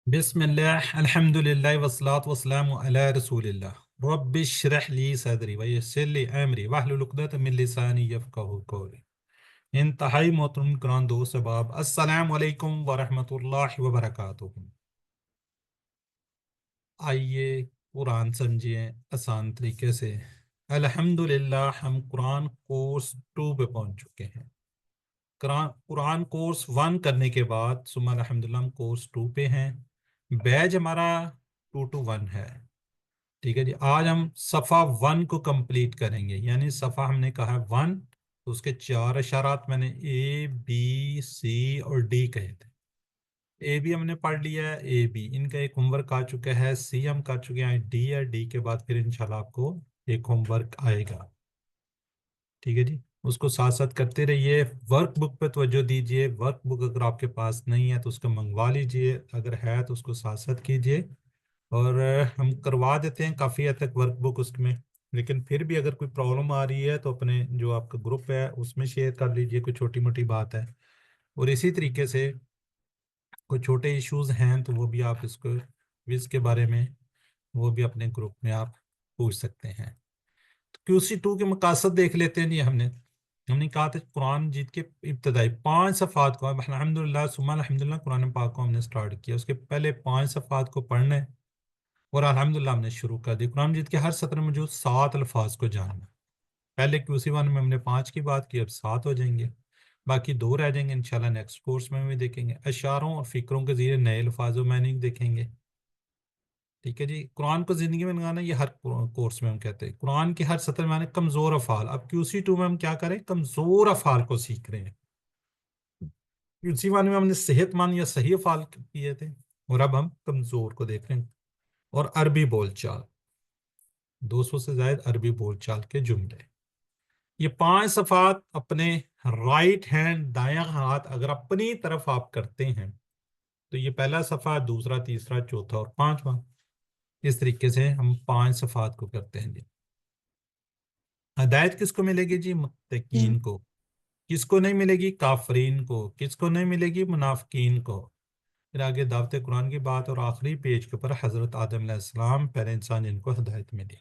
بسم الله الحمد لله والصلاة والسلام على رسول الله رب اشرح لي صدري ويسر لي امری واحلل عقدۃ من لسانی یفقهوا قولی. انتہائی محترم قرآن دوست احباب، السلام علیکم ورحمۃ اللہ وبرکاتہ. آئیے قرآن سمجھیں آسان طریقے سے. الحمدللہ ہم قرآن کورس 2 پہ پہنچ چکے ہیں. قرآن کورس 1 کرنے کے بعد ثم الحمدللہ ہم کورس 2 پہ ہیں. بیچ ہمارا 2 to 1 ہے. ٹھیک ہے جی. آج ہم صفحہ 1 کو کمپلیٹ کریں گے، یعنی صفحہ ہم نے کہا 1 تو اس کے 4 اشارات میں نے اے بی سی اور ڈی کہے تھے. اے بی ہم نے پڑھ لیا ہے، اے بی ان کا ایک ہوم ورک آ چکا ہے، سی ہم کر چکے ہیں، ڈی ہے، ڈی کے بعد پھر انشاءاللہ آپ کو ایک ہوم ورک آئے گا. ٹھیک ہے جی. اس کو ساتھ ساتھ کرتے رہیے. ورک بک پہ توجہ دیجیے. ورک بک اگر آپ کے پاس نہیں ہے تو اس کو منگوا لیجیے، اگر ہے تو اس کو ساتھ ساتھ کیجیے. اور ہم کروا دیتے ہیں کافی حد تک ورک بک اس میں، لیکن پھر بھی اگر کوئی پرابلم آ رہی ہے تو اپنے جو آپ کا گروپ ہے اس میں شیئر کر لیجیے، کوئی چھوٹی موٹی بات ہے. اور اسی طریقے سے کوئی چھوٹے ایشوز ہیں تو وہ بھی آپ اس کو ویز کے بارے میں وہ بھی اپنے گروپ میں آپ پوچھ سکتے ہیں. QC2 کے مقاصد دیکھ لیتے ہیں. جی ہم نے کہا تھا قرآن جیت کے ابتدائی 5 صفحات کو الحمدللہ ثم الحمدللہ قرآن پاک کو ہم نے سٹارٹ کیا. اس کے پہلے 5 صفحات کو پڑھنا ہے اور الحمدللہ ہم نے شروع کر دی. قرآن مجید کے ہر سطر میں موجود 7 الفاظ کو جاننا. پہلے QC1 میں ہم نے 5 کی بات کی، اب 7 ہو جائیں گے، باقی 2 رہ جائیں گے انشاءاللہ. نیکسٹ کورس میں بھی دیکھیں گے. اشاروں اور فکروں کے ذریعے نئے الفاظ و میننگ دیکھیں گے. ٹھیک ہے جی. قرآن کو زندگی میں لگانا یہ ہر کورس میں ہم کہتے ہیں. قرآن کے ہر سطر میں آنے کمزور افعال. اب QC2 میں ہم کیا کریں؟ کمزور افعال کو سیکھ رہے ہیں. QC1 میں ہم نے صحت مند یا صحیح افعال کیے تھے اور اب ہم کمزور کو دیکھ رہے ہیں. اور عربی بول چال 200 سے زائد عربی بول چال کے جملے. یہ 5 صفحات اپنے رائٹ ہینڈ دایاں ہاتھ اگر اپنی طرف آپ کرتے ہیں تو یہ پہلا صفحہ، دوسرا، تیسرا، چوتھا اور 5واں. اس طریقے سے ہم 5 صفحات کو کرتے ہیں. جی ہدایت کس کو ملے گی؟ جی متقین کو. کس کو نہیں ملے گی؟ کافرین کو. کس کو نہیں ملے گی؟ منافقین کو. پھر آگے دعوت قرآن کی بات اور آخری پیج کے اوپر حضرت آدم علیہ السلام پہلے انسان جن کو ہدایت ملی.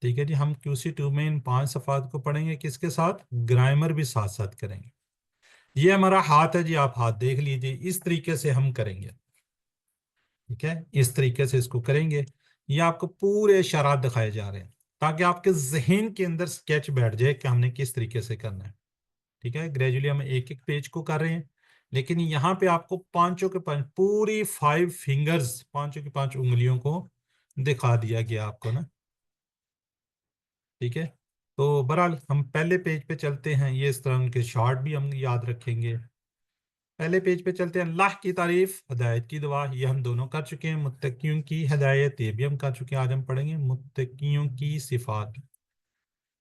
ٹھیک ہے جی. ہم QC2 میں ان 5 صفحات کو پڑھیں گے، کس کے ساتھ؟ گرامر بھی ساتھ ساتھ کریں گے. یہ ہمارا ہاتھ ہے جی، آپ ہاتھ دیکھ لیجیے. اس طریقے سے ہم کریں گے. ٹھیک ہے، اس طریقے سے اس کو کریں گے. یہ آپ کو پورے اشارات دکھائے جا رہے ہیں تاکہ آپ کے ذہن کے اندر سکیچ بیٹھ جائے کہ ہم نے کس طریقے سے کرنا ہے. ٹھیک ہے، گریجولی ہم ایک ایک پیج کو کر رہے ہیں، لیکن یہاں پہ آپ کو پانچوں کے 5 پوری 5 فنگرز، پانچوں کی 5 انگلیوں کو دکھا دیا گیا آپ کو نا. ٹھیک ہے، تو بہرحال ہم پہلے پیج پہ چلتے ہیں. یہ اس طرح ان کے شارٹ بھی ہم یاد رکھیں گے. پہلے پیج پہ چلتے ہیں. اللہ کی تعریف، ہدایت کی دعا، یہ ہم دونوں کر چکے ہیں. متقیوں کی ہدایت یہ بھی ہم کر چکے ہیں. آج ہم پڑھیں گے متقیوں کی صفات.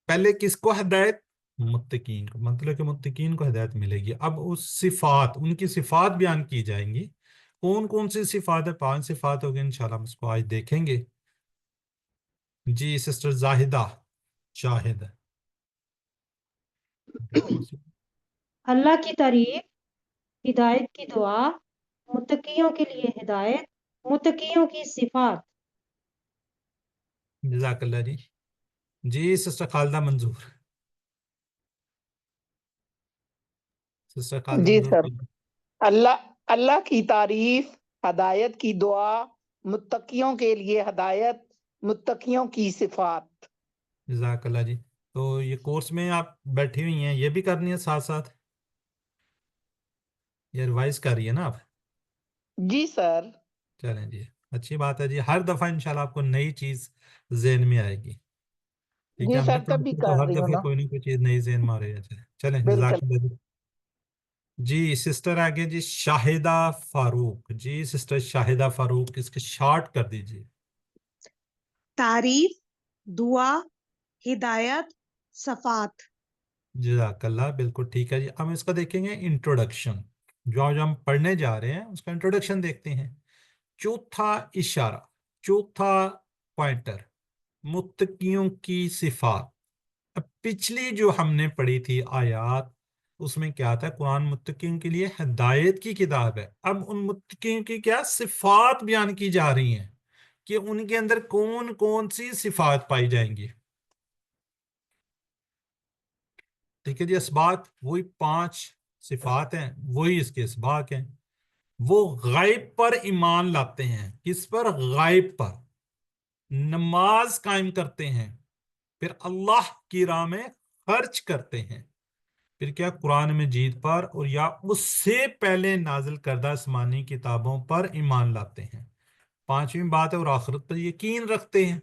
پہلے کس کو ہدایت؟ متقین کو. مطلب کہ متقین کو ہدایت ملے گی. اب اس صفات، ان کی صفات بیان کی جائیں گی. کون کون سی صفات ہے؟ 5 صفات ہوگی انشاءاللہ، ہم اس کو آج دیکھیں گے. جی سسٹر زاہدہ شاہد. اللہ کی تعریف، ہدایت کی دعا، متقیوں کے لیے ہدایت، متقیوں کی صفات. جزاک اللہ جی. جی سسٹر خالدہ منظور. سسٹر خالدہ جی منظور سر. اللہ کی تعریف، ہدایت کی دعا، متقیوں کے لیے ہدایت، متقیوں کی صفات. جزاک اللہ جی. تو یہ کورس میں آپ بیٹھی ہوئی ہیں، یہ بھی کرنی ہے ساتھ ساتھ؟ یہ ریوائز کر رہی ہے نا آپ؟ جی سر. چلیں جی، اچھی بات ہے جی. ہر دفعہ انشاءاللہ آپ کو نئی چیز ذہن میں آئے گی. ٹھیک ہے، جی ہم نے سر تب بھی پڑھتے تو کر ہر رہی ہوں دفعہ نا. کوئی نہ کوئی چیز نئی ذہن میں آ رہی ہے. چلیں بالکل. جزاک اللہ جی. جی سسٹر آگے جی شاہدہ فاروق. جی سسٹر شاہدہ فاروق، اس کے شارٹ کر دیجیے. تعریف، دعا، ہدایت، صفات. جزاک اللہ، بالکل ٹھیک ہے جی. ہم اس کا دیکھیں گے انٹروڈکشن. جو آج ہم پڑھنے جا رہے ہیں اس کا انٹروڈکشن دیکھتے ہیں. چوتھا اشارہ، چوتھا پوائنٹر، متقیوں کی صفات. اب پچھلی جو ہم نے پڑھی تھی آیات اس میں کیا آتا ہے؟ قرآن متقین کے لیے ہدایت کی کتاب ہے۔ اب ان متقین کی کیا صفات بیان کی جا رہی ہیں کہ ان کے اندر کون کون سی صفات پائی جائیں گی۔ ٹھیک ہے جی، اسبات وہی 5 صفات ہیں، وہی اس کے اسباق ہیں۔ وہ غیب پر ایمان لاتے ہیں۔ کس پر؟ غیب پر۔ نماز قائم کرتے ہیں، پھر اللہ کی راہ میں خرچ کرتے ہیں، پھر کیا؟ قرآن مجید پر اور یا اس سے پہلے نازل کردہ آسمانی کتابوں پر ایمان لاتے ہیں۔ 5ویں بات ہے، اور آخرت پر یقین رکھتے ہیں۔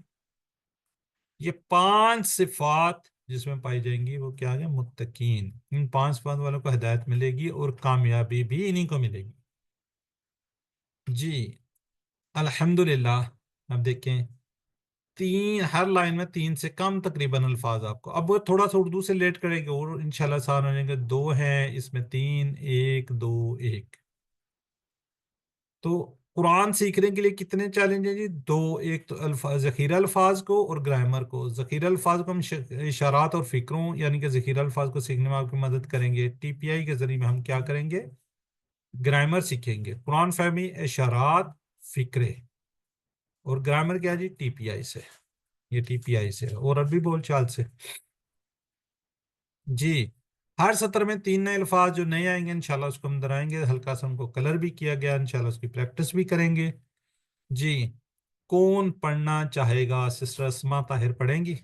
یہ 5 صفات جس میں پائی جائیں گی وہ کیا ہے؟ متقین۔ ان 5 صفات والوں کو ہدایت ملے گی اور کامیابی بھی انہی کو ملے گی۔ جی الحمدللہ۔ اب دیکھیں ہر لائن میں 3 سے کم تقریباً الفاظ آپ کو، اب وہ تھوڑا سا اردو سے لیٹ کرے گا اور انشاءاللہ آسان ہو جائیں گے۔ 2 ہیں اس میں، 3 1 2 1۔ تو قرآن سیکھنے کے لیے کتنے چیلنج ہیں جی؟ 2۔ ایک تو ذخیرہ الفاظ کو اور گرامر کو۔ ذخیرہ الفاظ کو ہم اشارات اور فکروں یعنی کہ ذخیرہ الفاظ کو سیکھنے میں آپ کی مدد کریں گے۔ ٹی پی آئی کے ذریعے میں ہم کیا کریں گے؟ گرامر سیکھیں گے۔ قرآن فہمی، اشارات، فکرے، اور گرامر کیا جی؟ ٹی پی آئی سے، یہ ٹی پی آئی سے اور عربی بول چال سے۔ جی ہر سطر میں 3 نئے الفاظ جو نئے آئیں گے انشاءاللہ اس کو ہم دہرائیں گے، ہلکا سا ان کو کلر بھی کیا گیا، انشاءاللہ اس کی پریکٹس بھی کریں گے۔ جی کون پڑھنا چاہے گا؟ سسٹر اسما طاہر پڑھیں گی؟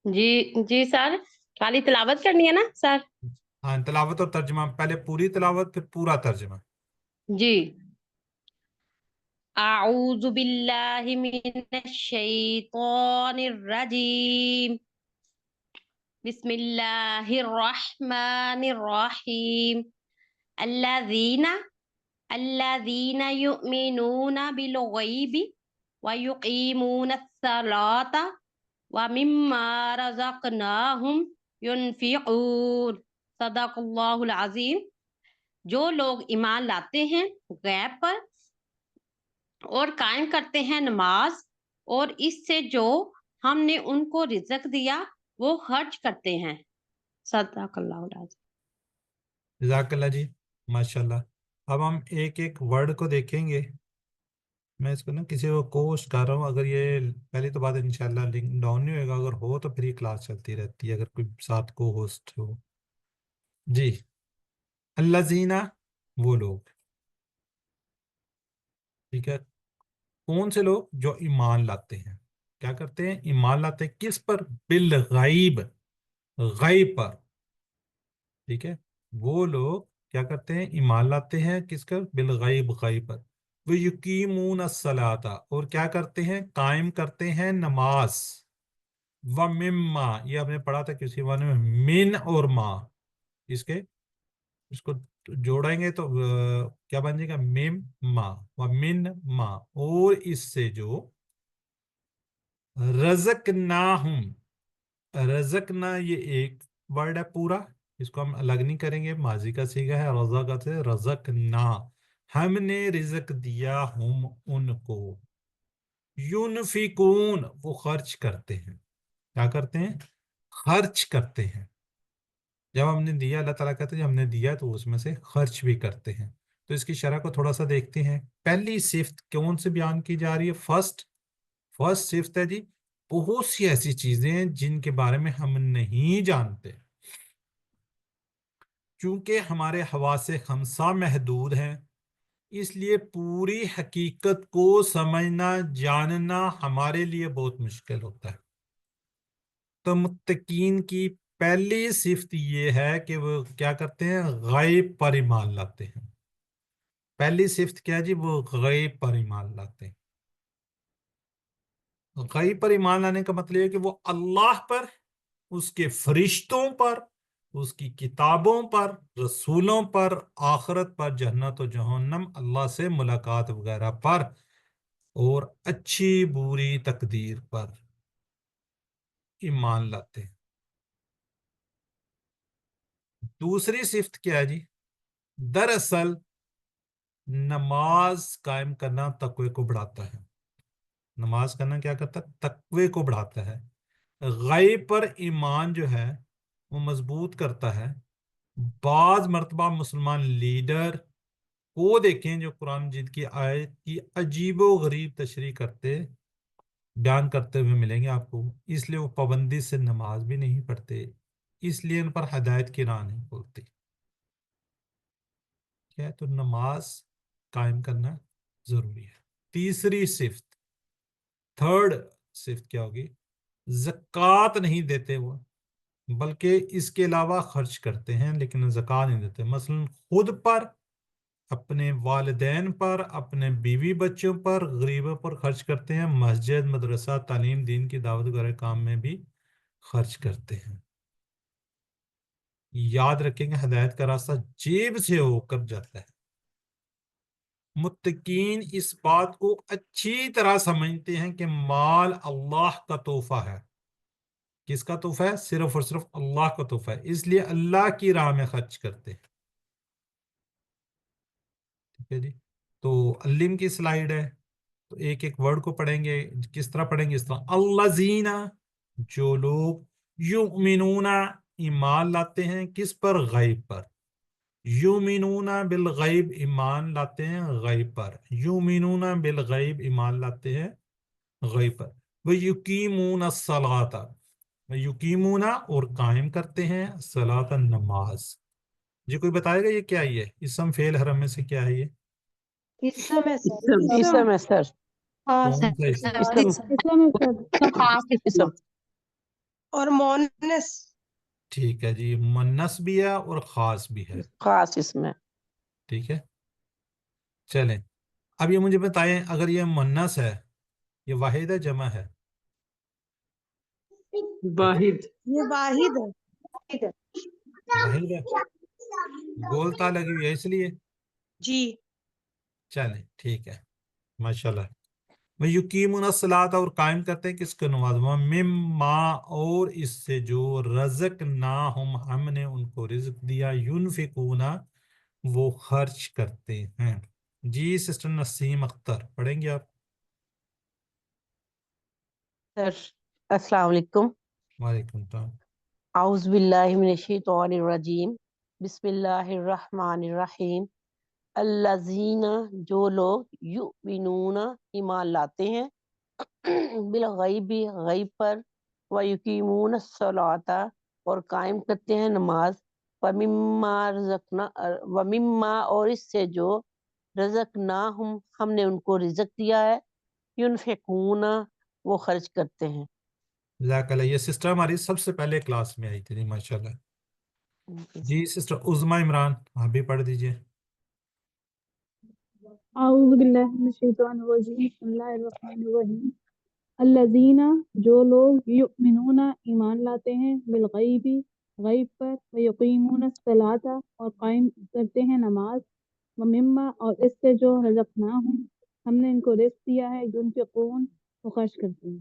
جی سر، خالی تلاوت کرنی ہے نا سر؟ ہاں تلاوت اور ترجمہ، پہلے پوری تلاوت پھر پورا ترجمہ۔ جی اعوذ باللہ من الشیطان الرجیم، بسم اللہ الرحمن الرحیم، الذین یؤمنون بالغیب ویقیمون الصلاة ومما رزقناہم ينفقون، صدق اللہ العظیم۔ جو لوگ ایمان لاتے ہیں غیب پر اور قائم کرتے ہیں نماز، اور اس سے جو ہم نے ان کو رزق دیا وہ خرچ کرتے ہیں، صدق اللہ العظیم۔ جزاک اللہ جی، ماشاءاللہ۔ اب ہم ایک ایک ورڈ کو دیکھیں گے۔ میں اس کو نا کسی کو کوسٹ کر رہا ہوں، اگر یہ پہلی تو بات انشاءاللہ لنک ڈاؤن نہیں ہوئے گا، اگر ہو تو پھر یہ کلاس چلتی رہتی ہے اگر کوئی ساتھ کو ہوسٹ ہو۔ جی الذین، وہ لوگ، ٹھیک ہے، کون سے لوگ؟ جو ایمان لاتے ہیں۔ کیا کرتے ہیں؟ ایمان لاتے ہیں۔ کس پر؟ بالغیب، غیب پر، ٹھیک ہے۔ وہ لوگ کیا کرتے ہیں؟ ایمان لاتے ہیں کس پر؟ بالغیب، غیب پر۔ وہ یقیمون الصلاۃ، اور کیا کرتے ہیں؟ قائم کرتے ہیں نماز۔ ومما، یہ ہم نے پڑھا تھا کسی معنی میں، من اور ما، اس کو جوڑیں گے تو کیا بن جائے گا؟ مم ما، ومن ما، اور اس سے جو رزقناہم، رزقنا یہ ایک ورڈ ہے پورا، اس کو ہم الگ نہیں کریں گے، ماضی کا صیغہ ہے، رزق سے رزقنا، ہم نے رزق دیا ہم ان کو، ينفقون، وہ خرچ کرتے ہیں۔ کیا کرتے ہیں؟ خرچ کرتے ہیں۔ جب ہم نے دیا، اللہ تعالیٰ کہتے ہیں ہم نے دیا تو اس میں سے خرچ بھی کرتے ہیں۔ تو اس کی شرح کو تھوڑا سا دیکھتے ہیں۔ پہلی صفت کون سے بیان کی جا رہی ہے؟ فرسٹ صفت ہے جی، بہت سی ایسی چیزیں ہیں جن کے بارے میں ہم نہیں جانتے، چونکہ ہمارے حواس خمسہ محدود ہیں، اس لیے پوری حقیقت کو سمجھنا جاننا ہمارے لیے بہت مشکل ہوتا ہے۔ تو متقین کی پہلی صفت یہ ہے کہ وہ کیا کرتے ہیں؟ غیب پر ایمان لاتے ہیں۔ پہلی صفت کیا جی؟ وہ غیب پر ایمان لاتے ہیں۔ غیب پر ایمان لانے کا مطلب ہے کہ وہ اللہ پر، اس کے فرشتوں پر، اس کی کتابوں پر، رسولوں پر، آخرت پر، جنت و جہنم، اللہ سے ملاقات وغیرہ پر، اور اچھی بری تقدیر پر ایمان لاتے ہیں۔ دوسری صفت کیا ہے جی؟ دراصل نماز قائم کرنا تقوی کو بڑھاتا ہے۔ نماز کرنا کیا کرتا ہے؟ تقوی کو بڑھاتا ہے۔ غیب پر ایمان جو ہے وہ مضبوط کرتا ہے. بعض مرتبہ مسلمان لیڈر کو دیکھیں جو قرآن مجید کی آیت کی عجیب و غریب تشریح کرتے بیان کرتے ہوئے ملیں گے آپ کو. اس لیے وہ پابندی سے نماز بھی نہیں پڑھتے، اس لیے ان پر ہدایت کی راہ نہیں کھولتی. کیا ہے؟ تو نماز قائم کرنا ضروری ہے. تیسری صفت، تھرڈ صفت کیا ہوگی؟ زکوٰۃ نہیں دیتے وہ، بلکہ اس کے علاوہ خرچ کرتے ہیں لیکن زکوٰۃ نہیں دیتے. مثلا خود پر، اپنے والدین پر، اپنے بیوی بچوں پر، غریبوں پر خرچ کرتے ہیں. مسجد، مدرسہ، تعلیم دین کی دعوت وغیرہ کام میں بھی خرچ کرتے ہیں. یاد رکھیں گے ہدایت کا راستہ جیب سے ہو کر جاتا ہے. متقین اس بات کو اچھی طرح سمجھتے ہیں کہ مال اللہ کا تحفہ ہے. کس کا تحفہ ہے؟ صرف اور صرف اللہ کا تحفہ ہے، اس لیے اللہ کی راہ میں خرچ کرتے ہیں. ٹھیک ہے جی. تو علم کی سلائیڈ ہے، تو ایک ایک ورڈ کو پڑھیں گے. کس طرح پڑھیں گے؟ اس طرح: الذین، جو لوگ، یؤمنون، ایمان لاتے ہیں کس پر؟ غیب پر. یؤمنون بالغیب، ایمان لاتے ہیں غیب پر. یؤمنون بالغیب، ایمان لاتے ہیں غیب پر. وَيُقِيمُونَ الصَّلَاةَ، وَيُقِيمُونَ، اور قائم کرتے ہیں الصلاۃ، نماز. جی کوئی بتائے گا یہ کیا ہے؟ یہ اسم فعل حرم میں سے کیا ہے؟ یہ اسم ہے سر، اسم ہے سر. خاص کون سا اسم؟ اسم اسم ہے سر. اسم. اور مونس. ٹھیک ہے جی، منس بھی ہے اور خاص بھی ہے. خاص اسم ہے. ٹھیک ہے، چلیں. اب یہ مجھے بتائیں، اگر یہ منس ہے، یہ واحد ہے جمع ہے؟ واحد. یہ واحد ہے. واحد ہے. گولتا لگی ہوئی ہے اس لیے. جی. چلیں ٹھیک ہے، ماشاءاللہ. وَيُقِيمُونَ الصَّلَاةَ، اور قائم کرتے ہیں کس کو؟ نماز. وَمِمَّا، اور اس سے جو، رزقناہم، ہم نے ان کو رزق دیا، ينفقون، وہ خرچ کرتے ہیں. جی سسٹر نسیم اختر پڑھیں گے آپ؟ سر السلام علیکم. وعلیکم السلام. اعوذ باللہ من الشیطان الرجیم. بسم اللہ الرحمن الرحیم. الذین، جو لوگ، یؤمنون، ایمان لاتے ہیں، بالغیب، غیب پر، ویقیمون الصلاۃ، اور قائم کرتے ہیں نماز، ومما، اور اس سے جو، رزقناہم، ہم نے ان کو رزق دیا ہے، ینفقون، وہ خرچ کرتے ہیں. جزاک اللہ. یہ سسٹر ہماری سب سے پہلے کلاس میں آئی تھی جی، ماشاءاللہ. جی سسٹر عظما عمران، آپ بھی پڑھ دیجئے. اعوذ باللہ من الشیطان الرجیم بسم اللہ الرحمن الرحیم. الذین، جو لوگ، یؤمنون، ایمان لاتے ہیں، بالغیب، غیب پر، ویقیمون الصلاۃ، اور قائم کرتے ہیں نماز، ومما، اور اس سے جو، رزقناہم، ہم نے ان کو رزق دیا ہے، ینفقون، وہ خرچ کرتے ہیں.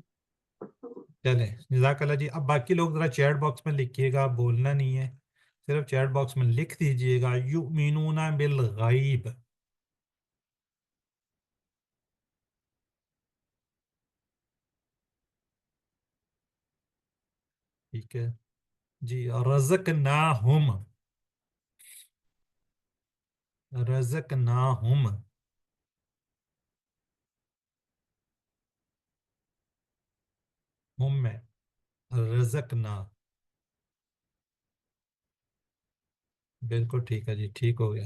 چلیں جزاک اللہ جی. اب باقی لوگ ذرا چیٹ باکس میں لکھیے گا، بولنا نہیں ہے، صرف چیٹ باکس میں لکھ دیجئے گا یؤمنون بالغیب. ٹھیک ہے جی. رزقناہم، رزقناہم، ہم میں رزقنا. بالکل ٹھیک ہے جی، ٹھیک ہو گیا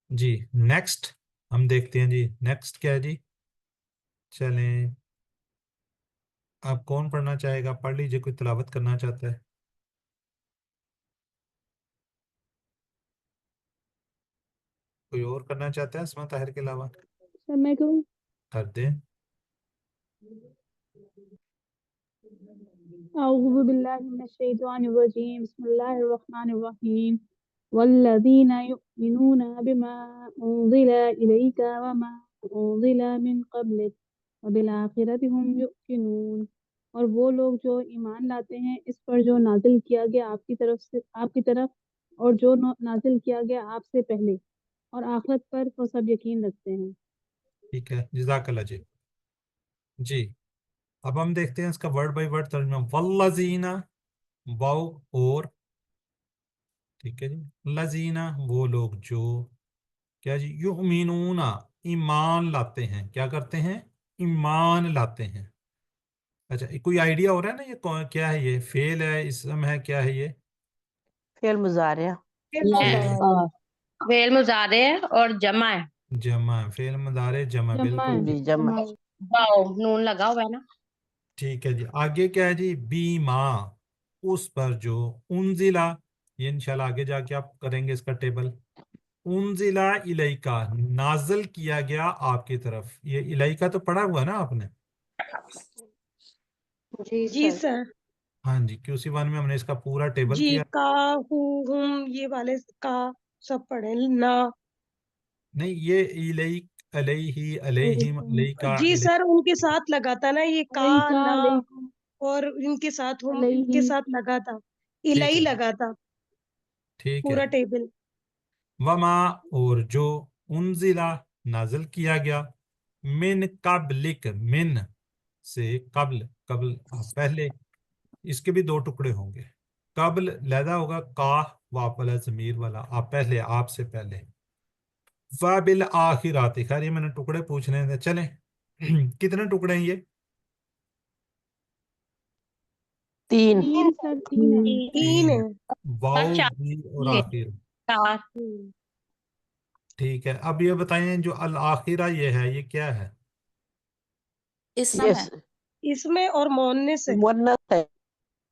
جی. نیکسٹ ہم دیکھتے ہیں جی. نیکسٹ کیا ہے جی؟ چلیں، آپ کون پڑھنا چاہے گا؟ پڑھ لیجئے، کوئی تلاوت کرنا چاہتا ہے. کوئی اور کرنا چاہتا ہے اسما طاہر کے علاوہ؟ سر میں کہوں؟ کر دیں. اعوذ باللہ من الشیطان الرجیم بسم اللہ الرحمن الرحیم. والذین یؤمنون بما انزل الیک وما انزل من قبلک وبالآخرۃ هم یوقنون، اور وہ لوگ جو ایمان لاتے ہیں اس پر جو نازل کیا گیا آپ کی طرف اور جو نازل کیا گیا آپ سے پہلے، اور آخرت پر وہ سب یقین رکھتے ہیں. ٹھیک ہے، جزاک اللہ جی. جی अब हम देखते हैं इसका वर्ड बाय वर्ड तर्जुमा। वल्लजीना, वाव और, ठीक है जी, लजीना वो लोग जो, क्या जी, युमिनूना ईमान लाते हैं, क्या करते हैं, ईमान लाते हैं। अच्छा, कोई आइडिया हो रहा है ना ये क्या है, ये फेल है, इसम है, क्या है ये? फेल मुजारिया। फेल फेल मुजारे है और जमा है। जमा, फेल मुदारे जमा, जमा बिल्कुल है। जी जमा। वाओ, नून लगा हुआ है ना। ठीक है जी। आगे क्या है जी, बीमा, उस पर जो, उनजिला, ये इंशाल्लाह आगे जाके आप करेंगे इसका टेबल। उनजिला इलाइका, नाजल किया गया आपकी तरफ, ये इलाइका तो पढ़ा हुआ है ना आपने? जी जी सर। सर। हाँ जी, QC1 में हमने इसका पूरा टेबल जी, किया। का, हु, हुम, ये वाले का सब पढ़े ना। नहीं, ये इलैक, अलैहि, अलैहिम, अलैका, जी इलै, सर, उनके साथ लगा था ना ये का, अलैका ना, अलैकुम और इनके साथ हम, अलैहि। इनके साथ लगा था, ठीक इलाई है, लगा था ठीक है। पूरा टेबल। वमा, और जो, उनजिला, नाजल किया गया, मिन कबलिक, मिन से, कबल, कबल पहले, इसके भी दो टुकड़े होंगे। कबल लहदा होगा का, वाप वाला, जमीर वाला, आप पहले, आपसे पहले। वाबिल आखिरात, खैर ये मैंने टुकड़े पूछने थे, चलें। कितने टुकड़े हैं ये? 3। तीन सर, तीन है। तीन है। वाव, चार भी और ये आखिर। चार। ठीक है, अब ये बताएं, जो अल आखिरा ये है, ये क्या है? ये इसमें और मोहन्नस है। मुन्नस है,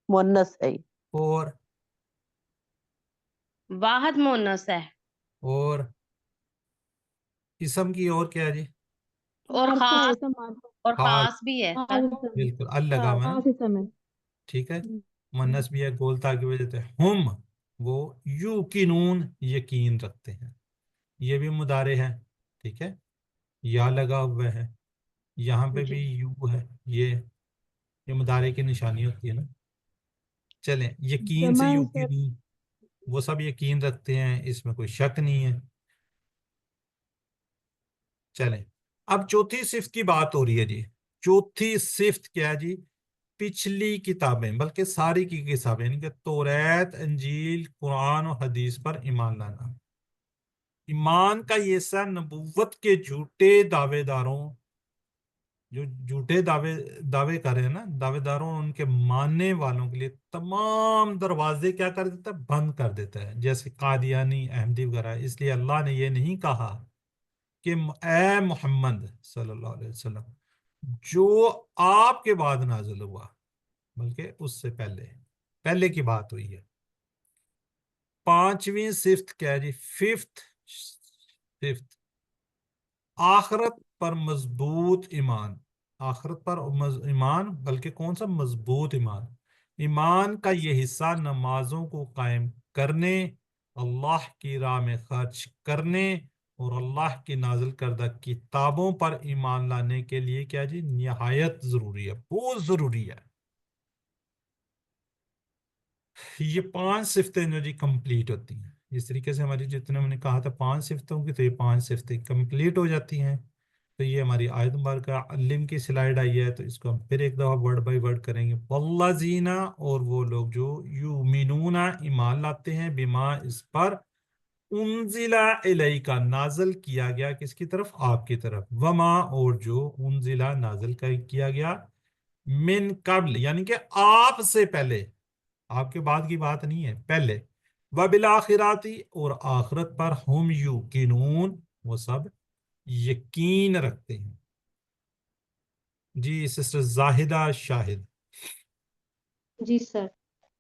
मुन्नस है। और वाहद मोनस है और इसम की और क्या है जी? और मार्फा है, खास, सब मार्फा। और खास, खास भी है सर। खास इसम है। बिल्कुल, अल लगा हुआ है ना, खास इसम है। ठीक है। मुन्नस भी है, गोलता की वजह से। हम, वो युकिनून, यकीन रखते हैं, ये भी मुदारे है, ठीक है। या लगा हुआ है, यहाँ पे जी भी यू है, ये मुदारे की निशानी होती है ना। चलें, यकीन से जमा है सर। युकिनून, वो सब यकीन रखते हैं, इसमें कोई शक नहीं है। चलें, अब चौथी सिफ्त की बात हो रही है जी। चौथी सिफ्त क्या है जी? पिछली किताबें, बल्कि सारी की किताबें, यानी कि तौरात, इंजील, कुरान और हदीस पर ईमान लाना। ईमान का ये सा नबूवत के झूठे दावेदारों, जो झूठे दावे दावे कर रहे हैं ना, दावेदारों और उनके मानने वालों के लिए तमाम दरवाजे क्या कर देता है, बंद कर देता है, जैसे कादियानी, अहमदी वगैरह। इसलिए अल्लाह ने ये नहीं कहा कि ए मोहम्मद सल्लल्लाहु अलैहि वसल्लम, जो आपके बाद नाजिल हुआ, बल्कि उससे पहले, पहले की बात हुई है। पांचवी सिफ्त क्या है जी? फिफ्थ सिफ्त, आखरत पर मजबूत ईमान। आखरत पर ईमान, बल्कि कौन सा, मजबूत ईमान। ईमान का ये हिस्सा नमाजों को कायम करने, अल्लाह की राह में खर्च करने और अल्लाह की नाजिल करदा किताबों पर ईमान लाने के लिए क्या जी, निहायत जरूरी है, बहुत जरूरी है। ये 5 सिफ्तें जो जी कंप्लीट होती हैं, इस तरीके से हमारी, जितने मैंने कहा था 5 सिफ्तों की, तो ये 5 सिफ्तें कंप्लीट हो जाती हैं। तो ये हमारी आयत मुबारक अल्लिम की स्लाइड आई है, तो इसको हम फिर एक दफ़ा वर्ड बाय वर्ड करेंगे। वल्लाजीना, और वो लोग जो, युमिनूना ईमान लाते हैं, बिमा, इस पर, उनजिला इलैका, नाजल किया गया, किसकी तरफ, आपकी तरफ। वमा, और जो, उनजिला, नाजल किया गया, मिन कब्ल, यानी कि आपसे पहले, आपके बाद की बात नहीं है, पहले। व बिल आखिराती, और आखिरत पर, हम युकिनून, वो सब यकीन रखते हैं। जी सिस्टर जाहिदा शाहिद। जी सर।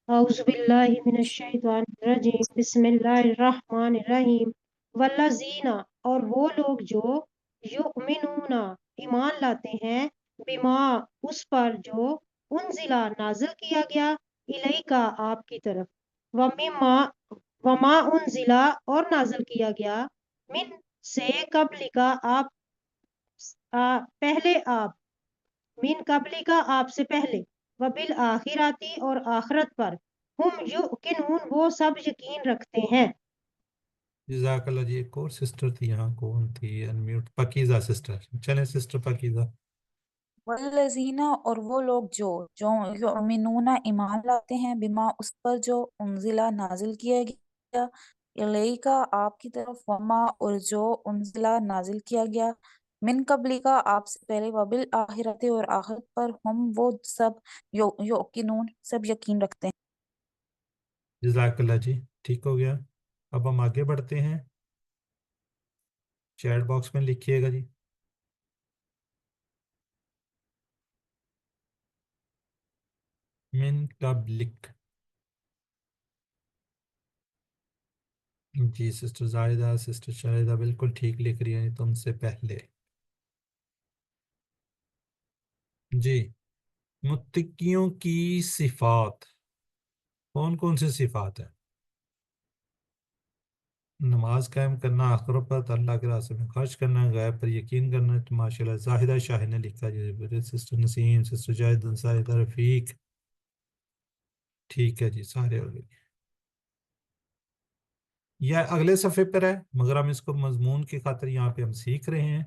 औज़ुबिल्लाहि मिनश्शैतानिर्रजीम, बिस्मिल्लाहिर्रहमानिर्रहीम। वल्लज़ीना, और वो लोग जो, युमिनूना, ईमान लाते हैं, बिमा, उस पर जो, उनजिला, नाजिल किया गया, इलैका, आपकी तरफ, वमिमा, वमा उनजिला, और नाजिल किया गया, मिन से, कबलिका, पहले आप, मिन कबलिका, आपसे पहले, वबिल आखिराती, और आखिरत पर, हम युकिनून, वो सब यकीन रखते हैं। जज़ाकल्लाह जी। एक और सिस्टर थी यहाँ, कौन थी, अनम्यूट, पकीज़ा सिस्टर। चलें सिस्टर पकीज़ा। والذین اور وہ لوگ جو یؤمنون ایمان لاتے ہیں بما اس پر جو انزلہ نازل کیا گیا الیکا آپ کی طرف وما اور جو انزلہ نازل کیا گیا من قبلی کا آپ سے پہلے وبالآخرت اور آخرت پر ہم وہ سب یوقنون سب یقین رکھتے ہیں. جزاک اللہ جی، ٹھیک ہو گیا. اب ہم آگے بڑھتے ہیں. چیٹ باکس میں لکھیے گا جی. من قبلک. جی سسٹر زاہدہ، سسٹر شاہدہ بالکل ٹھیک لکھ رہی ہیں تم سے پہلے. جی، متقیوں کی صفات کون کون سی صفات ہیں؟ نماز قائم کرنا، آخرت پر، اللہ کے راستے میں خرچ کرنا، غیب پر یقین کرنا. تو ماشاء اللہ زاہدہ شاہ نے لکھا جی، سسٹر نسیم، سسٹر جاہدہ، زاہدہ رفیق. ٹھیک ہے جی، سارے ہو گئے. یہ اگلے صفحے پر ہے مگر ہم اس کو مضمون کی خاطر یہاں پہ ہم سیکھ رہے ہیں.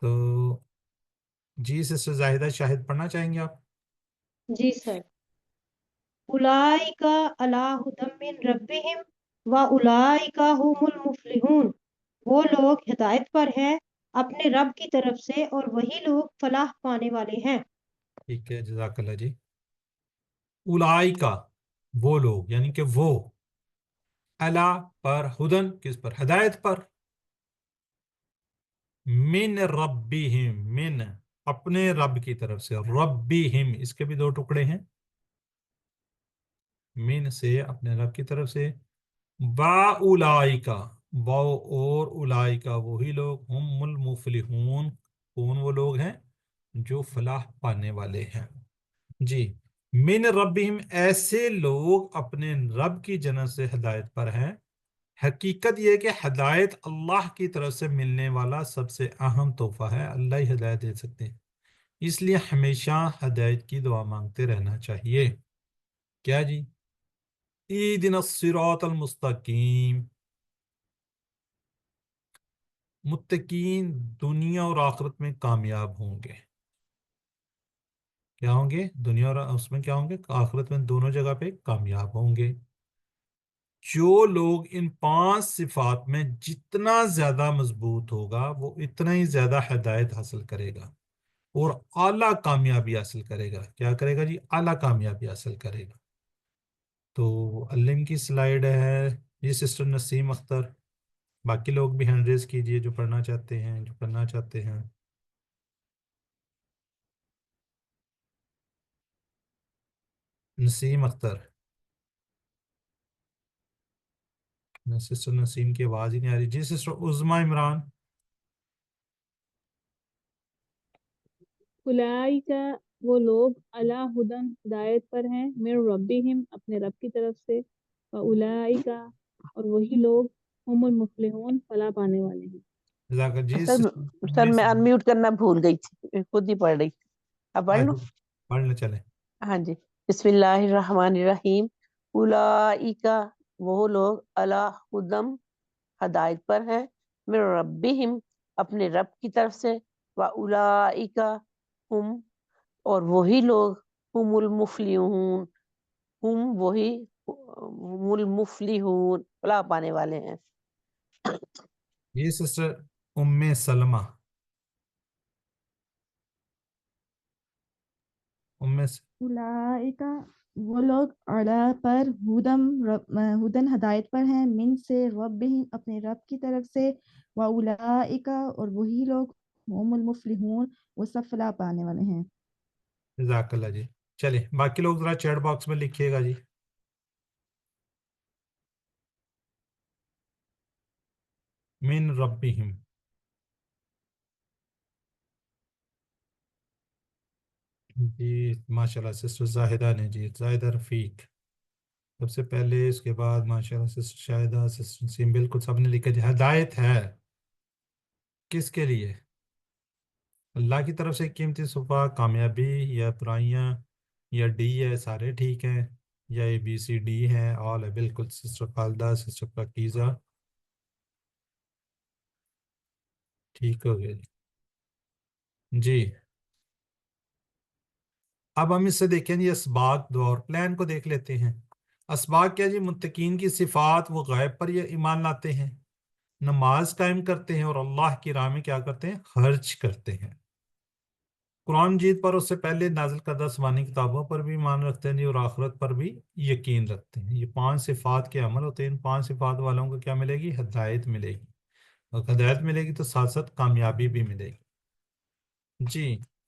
تو جی سسٹر زاہدہ شاہد پڑھنا چاہیں گے آپ؟ جی سر. اولئک علی ھدی من ربہم واولئک ھم المفلحون. وہ لوگ ہدایت پر ہیں اپنے رب کی طرف سے اور وہی لوگ فلاح پانے والے ہیں. ٹھیک ہے، جزاک اللہ جی. اولائکا وہ لوگ، یعنی کہ وہ، الا پر، ہدن کس پر؟ ہدایت پر. من ربہم، من اپنے رب کی طرف سے، ربہم اس کے بھی دو ٹکڑے ہیں، من سے اپنے رب کی طرف سے، با اولائکا واو اور اولائکا وہی لوگ، ہم المفلحون کون وہ لوگ ہیں جو فلاح پانے والے ہیں. جی، من ربہم ایسے لوگ اپنے رب کی جانب سے ہدایت پر ہیں. حقیقت یہ کہ ہدایت اللہ کی طرف سے ملنے والا سب سے اہم تحفہ ہے. اللہ ہی ہدایت دے سکتے ہیں، اس لیے ہمیشہ ہدایت کی دعا مانگتے رہنا چاہیے. کیا جی؟ اہدنا الصراط المستقیم. متقین دنیا اور آخرت میں کامیاب ہوں گے. کیا ہوں گے؟ دنیا اور اس میں کیا ہوں گے؟ آخرت میں دونوں جگہ پہ کامیاب ہوں گے. جو لوگ ان 5 صفات میں جتنا زیادہ مضبوط ہوگا وہ اتنا ہی زیادہ ہدایت حاصل کرے گا اور اعلیٰ کامیابی حاصل کرے گا. کیا کرے گا جی؟ اعلیٰ کامیابی حاصل کرے گا. تو علم کی سلائیڈ ہے یہ سسٹر نسیم اختر. باقی لوگ بھی ہینڈ ریز کیجئے جو پڑھنا چاہتے ہیں، جو کرنا چاہتے ہیں. نسیم اختر. سسٹر نسیم کی آواز ہی نہیں آ رہی. جی سسٹر عظمیٰ عمران. اولئک وہ لوگ علی ھدی ہدایت پر ہیں، من ربہم اپنے رب کی طرف سے، واولئک اور وہی لوگ ہم المفلحون فلاح پانے والے ہیں. جی سر سسٹر سر میں انمیوٹ کرنا بھول گئی تھی، خود ہی پڑھ رہی تھی. اب پڑھ لوں؟ پڑھنا چلے. ہاں جی. بسم اللہ الرحمن الرحیم. اولئک وہ لوگ علی ھدی ہدایت پر ہیں، من ربہم اپنے رب کی طرف سے، واولئک ہم اور وہی لوگ، ہم المفلحون ہم وہی، ہم المفلحون فلاح پانے والے ہیں. یہ سسٹر ام سلمہ. اولئک وہ لوگ اعلیٰ پر ہدن ہدایت پر ہیں، من سے ربہم اپنے رب کی طرف سے، واولئک اور وہی لوگ ہم المفلحون وہ سب فلاح پانے والے ہیں. جزاک اللہ جی. چلے باقی لوگ ذرا چیٹ باکس میں لکھیے گا جی. من ربہم. جی ماشاءاللہ سسٹر زاہدہ نے، جی زاہدہ رفیق سب سے پہلے، اس کے بعد ماشاءاللہ سسٹر شاہدہ، سسٹر نسیم، بالکل سب نے لکھا جی. ہدایت ہے کس کے لیے؟ اللہ کی طرف سے قیمتی صفحہ، کامیابی یا برائیاں یا ڈی ہے؟ سارے ٹھیک ہیں یا اے بی سی ڈی ہے؟ آل ہے بالکل. سسٹر خالدہ، سسٹر پاکیزہ ٹھیک ہو گیا جی. جی اب ہم اس سے دیکھیں یہ اسباق دو اور پلان کو دیکھ لیتے ہیں. اسباق کیا جی؟ متقین کی صفات، وہ غیب پر یہ ایمان لاتے ہیں، نماز قائم کرتے ہیں اور اللہ کی راہ میں کیا کرتے ہیں؟ خرچ کرتے ہیں. قرآن مجید پر اس سے پہلے نازل کردہ آسمانی کتابوں پر بھی ایمان رکھتے ہیں جی، اور آخرت پر بھی یقین رکھتے ہیں. یہ 5 صفات کے عمل ہوتے ہیں. ان 5 صفات والوں کو کیا ملے گی؟ ہدایت ملے گی. اور ہدایت ملے گی تو ساتھ ساتھ کامیابی بھی ملے گی. جی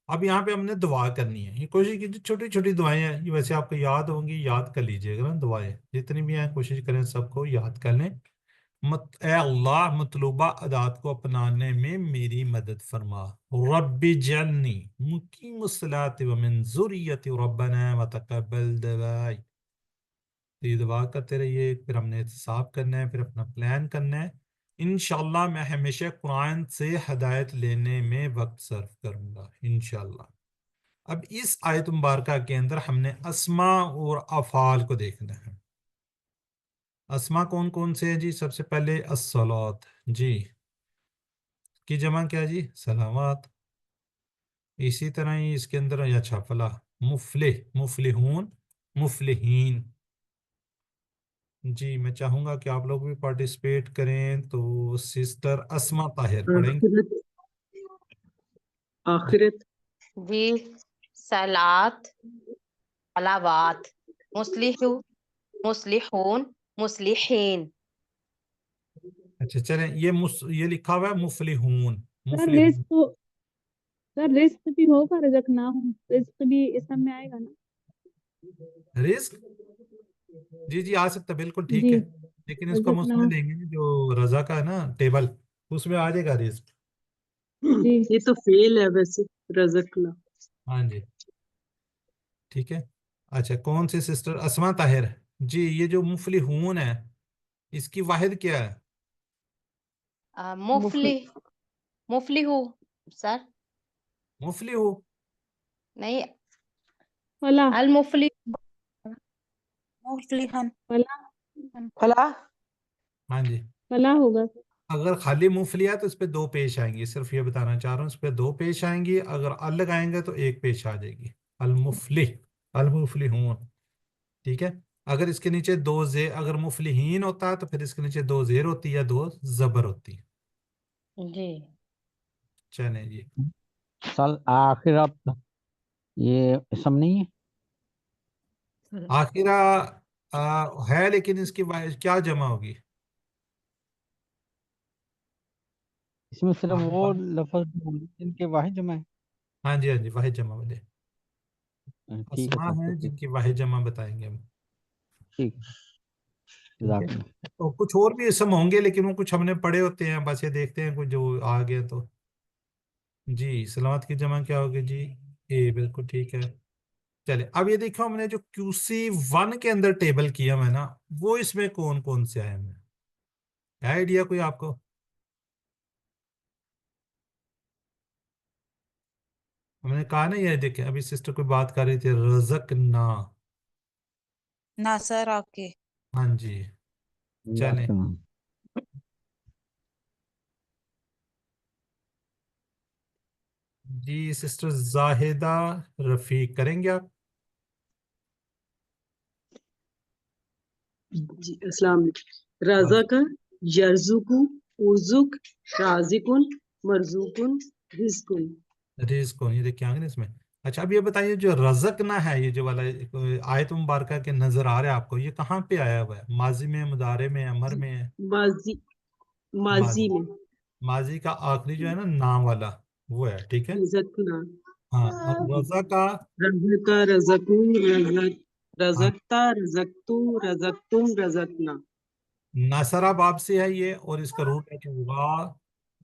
اب یہاں پہ ہم نے دعا کرنی ہے. یہ کوشش کیجیے، چھوٹی چھوٹی دعائیں ہیں یہ، ویسے آپ کو یاد ہوں گی، یاد کر لیجئے گا نا. دعائیں جتنی بھی ہیں کوشش کریں سب کو یاد کر لیں. اے اللہ مطلوبہ عادات کو اپنانے میں میری مدد فرما. رب جعلنی مقیم الصلاۃ ومن ذریتی ربنا وتقبل دعائی. تو یہ دعا کرتے رہیے. پھر ہم نے احتساب کرنا ہے، پھر اپنا پلان کرنا ہے. انشاءاللہ میں ہمیشہ قرآن سے ہدایت لینے میں وقت صرف کروں گا انشاءاللہ. اب اس آیت مبارکہ کے اندر ہم نے اسماء اور افعال کو دیکھنا ہے. اسماء کون کون سے ہیں جی؟ سب سے پہلے الصلاۃ، جی کی جمع کیا جی؟ صلوات. اسی طرح ہی اس کے اندر اچھا فلاح، مفلح، مفلحون، مفلحین. جی میں چاہوں گا کہ آپ لوگ بھی پارٹیسپیٹ کریں. تو سسٹر اسما طاہر پڑھیں گے. آخرت. جی صلات، صلوات، مصلح، مصلحون، مصلحین. اچھا چلیں، یہ لکھا ہوا ہے مفلحون، سر مفلحون. رزق بھی ہوگا، رزق نہ ہو، رزق بھی اسم میں آئے گا نا. رزق جی جی آ سکتا ہے، بالکل ٹھیک جی ہے. لیکن اس کو ہم رزق اس نہ میں ہو. لیں گے جو رضا کا ہے نا ٹیبل، اس میں آ جائے گا رزق. جی یہ تو فیل ہے ویسے، رزقنا. ہاں جی ٹھیک ہے. اچھا کون سی سسٹر؟ اسما طاہر. جی یہ جو مفلحون ہے اس کی واحد کیا ہے؟ مفلح، مفلح سر مفلح. نہیں، فلاح، المفلح. مفلحن. فلاح، فلاح. ہاں جی فلاح ہوگا سر. اگر خالی مفلح ہے تو اس پہ 2 پیش آئیں گی. صرف یہ بتانا چاہ رہا ہوں اس پہ 2 پیش آئیں گی. اگر الگ آئیں گے تو 1 پیش آ جائے گی. المفلح، المفلحون. ٹھیک ہے. اگر اس کے نیچے 2 زیر، اگر مفلحین ہوتا ہے تو پھر اس کے نیچے 2 زیر ہوتی یا 2 زبر ہوتی. جی چلیں جی. آخرت یہ اسم نہیں ہے؟ آخرہ ہے لیکن اس کی کیا جمع ہوگی؟ اس میں صرف وہ آخرہ. لفظ جن کے واحد جمع ہے. ہاں جی ہاں جی واحد جمع والے ٹھیک ہے اسماء سر، ہیں پھر جن کی واحد جمع بتائیں گے ہم. ٹھیک ہے. ٹھیک ہے. جزاک اللہ. تو کچھ اور بھی اسم ہوں گے لیکن وہ کچھ ہم نے پڑھے ہوتے ہیں، بس یہ دیکھتے ہیں کچھ جو آ گیا تو. جی سلامت کی جمع کیا ہوگی جی؟ اے، بالکل ٹھیک ہے. چلے اب یہ دیکھو ہم نے جو QC1 کے اندر ٹیبل کیا ہے نا، وہ اس میں کون کون سے آئے ہیں؟ کیا آئیڈیا کوئی آپ کو؟ ہم نے کہا نا یہ دیکھیں، ابھی سسٹر کوئی بات کر رہی تھی، رزقنا. نہ سر آپ کے. ہاں جی یاد چلیں. کرنا. جی سسٹر زاہدہ رفیق کریں گے آپ؟ جی السلام علیکم. رزق، یرزق، ارزق، رازقن، مرزوقن، رزقن. رزق یہ دیکھیں آگے نا اس میں. اچھا اب یہ بتائیے جو رزقنا ہے، یہ جو والا آیت مبارکہ کے نظر آ رہا ہے آپ کو، یہ کہاں پہ آیا ہوا ہے؟ ماضی میں، مضارع میں، امر میں ہے؟ ماضی، ماضی ماضی. میں. ماضی کا آخری جو ہے نا نام والا وہ ہے. ٹھیک ہے. رزقنا. ہاں اور رضا کا رزق، رزقو، ہاں رزقتا، رزقتو، رزقتم، رزقنا. ناصرہ باب سے ہے یہ، اور اس کا روٹ لیٹر وا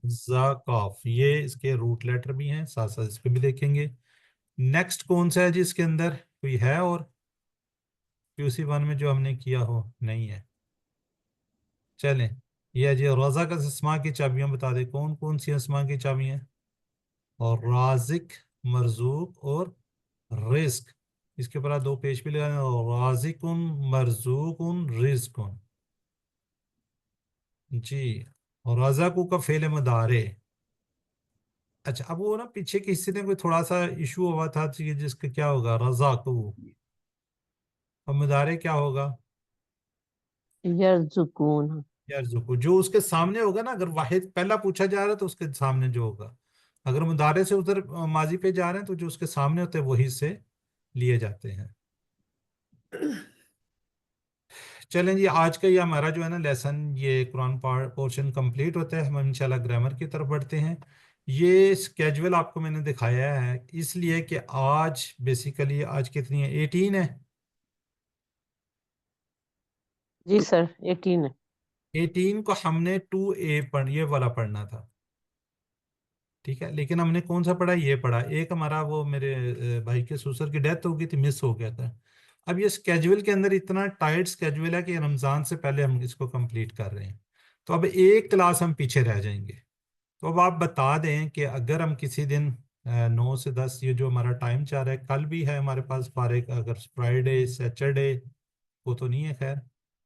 زا قاف، یہ اس کے روٹ لیٹر بھی ہیں، ساتھ ساتھ اس پہ بھی دیکھیں گے. نیکسٹ کون سا ہے جی اس کے اندر؟ کوئی ہے اور QC1 میں جو ہم نے کیا ہو؟ نہیں ہے. چلیں یہ جی رضا کا اسماء کی چابیاں بتا دیں کون کون سی اسماء کی چابیاں؟ اور رازق، مرزوق اور رزق. اس کے اوپر 2 پیش بھی لگانے، رازق، مرزوق، رزق. جی اور رزاقو کا فعل مضارع. अच्छा, अब वो ना पीछे के हिस्से में कोई थोड़ा सा इशू हुआ था कि जिसका क्या होगा, रजा को, और मुदारे क्या होगा, यरजुकून। यरजुकु। जो उसके सामने होगा ना, अगर वाहिद पहला पूछा जा रहा है तो उसके सामने जो होगा, अगर मुदारे से उधर माजी पे जा रहे हैं तो जो उसके सामने होते हैं वही से लिए जाते हैं। चलें जी, आज का ये हमारा जो है ना लेसन, ये कुरान पोर्शन कंप्लीट होता है। हम इंशाल्लाह ग्रामर की तरफ बढ़ते हैं। ये स्केजुअल आपको मैंने दिखाया है इसलिए कि आज बेसिकली आज कितनी है, 18 है। जी सर 18 है। 18 को हमने 2A ये वाला पढ़ना था, ठीक है, लेकिन हमने कौन सा पढ़ा, ये पढ़ा। एक हमारा वो मेरे भाई के ससुर की डेथ हो गई थी, मिस हो गया था। अब ये स्केजुअल के अंदर इतना टाइट स्केजुअल है कि रमज़ान से पहले हम इसको कंप्लीट कर रहे हैं, तो अब एक क्लास हम पीछे रह जाएंगे। तो अब आप बता दें कि अगर हम किसी दिन 9 से 10, ये जो हमारा टाइम चाह रहा है, कल भी है हमारे पास फारिग, अगर फ्राइडे सैटरडे वो तो नहीं है, खैर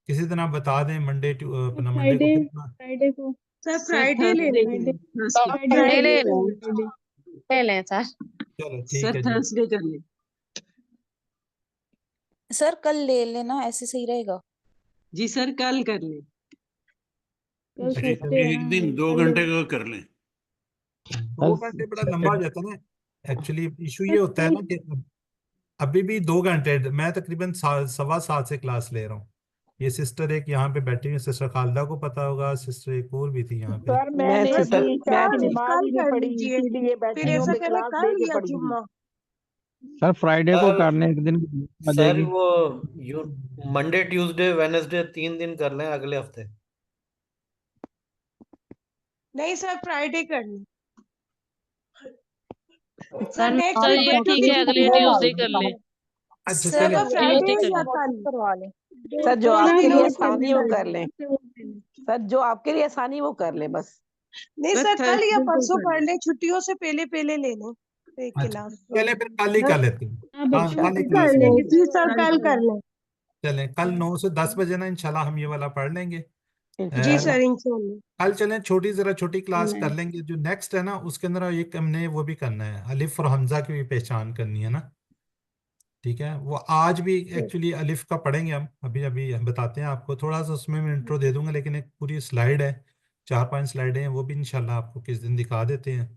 किसी दिन आप बता दें, अपना मंडे को फ्राइडे कितना, फ्राइडे को सर सर फ्राइडे ले थर्सडे लें। थर्सडे फ्राइडे ले को लें, फ्राइडे ले लें सर। चलो ठीक सर है जी। थर्सडे कर लें। सर कल ले लेना, ऐसे सही रहेगा। जी सर कल कर लें। कल अच्छा थर्सडे है एक ना, दिन 2 कल ले घंटे का कर लें। 2 घंटे बड़ा लंबा हो जाता है ना। एक्चुअली इशू ये होता है कल ना कि अभी भी 2 घंटे, मैं तकरीबन 7:15 से क्लास ले रहा हूँ। ये सिस्टर एक यहाँ पे बैठी हुई, सिस्टर खालदा को पता होगा, सिस्टर एक और भी थी यहाँ पे। सर मैं मैंने थी सर, अभी मैं चार थी। नमाज कल ही नहीं कर पढ़ी, लीजिए, इसीलिए फिर बैठी हूँ, ऐसा मैं करें क्लास कल लेके या पढ़ूंगी। जुम्मा। सर फ्राइडे को सर कर लें, एक दिन आ सर जाएगी। वो यू मंडे ट्यूसडे वेडनेसडे 3 दिन कर लें अगले हफ्ते। नहीं सर फ्राइडे कर लें। Sir sir next sir week ये बच्चों ठीक की है, छुट्टी अगले है। ट्यूसडे कर लें। अच्छा सर चले, या फ्राइडे ट्यूसडे कर या लें। कल करवा लें। सर जो दोनों आपके लिए नोट कर आसानी वो लेना, कर लें। सर जो आपके लिए आसानी वो कर लें बस। नहीं सर सर कल या थर्सडे को परसों कर कर लें। लें, छुट्टियों से पहले पहले ले लें एक अच्छा क्लास। चले फिर कल ही हाँ कर लेते हैं। हाँ, बच्चों कल ही को क्लास कर ले लें, लेते हैं। जी सर कल कल कर कर लें। लें। चलें कल 9 से 10 बजे ना इंशाल्लाह हम ये वाला पढ़ लेंगे। जी अ, सर इंशाल्लाह। कल चलें जरा छोटी क्लास कर नहीं लेंगे। जो नेक्स्ट है ना उसके अंदर एक हमने वो भी करना है, अलिफ और हमजा की भी पहचान करनी है ना, ठीक है। वो आज भी एक्चुअली अलिफ का पढ़ेंगे हम, अभी अभी हम बताते हैं आपको, थोड़ा सा उसमें मैं इंट्रो दे दूंगा, लेकिन एक पूरी स्लाइड है, 4-5 स्लाइडें हैं, वो भी इंशाल्लाह आपको किस दिन दिखा देते हैं।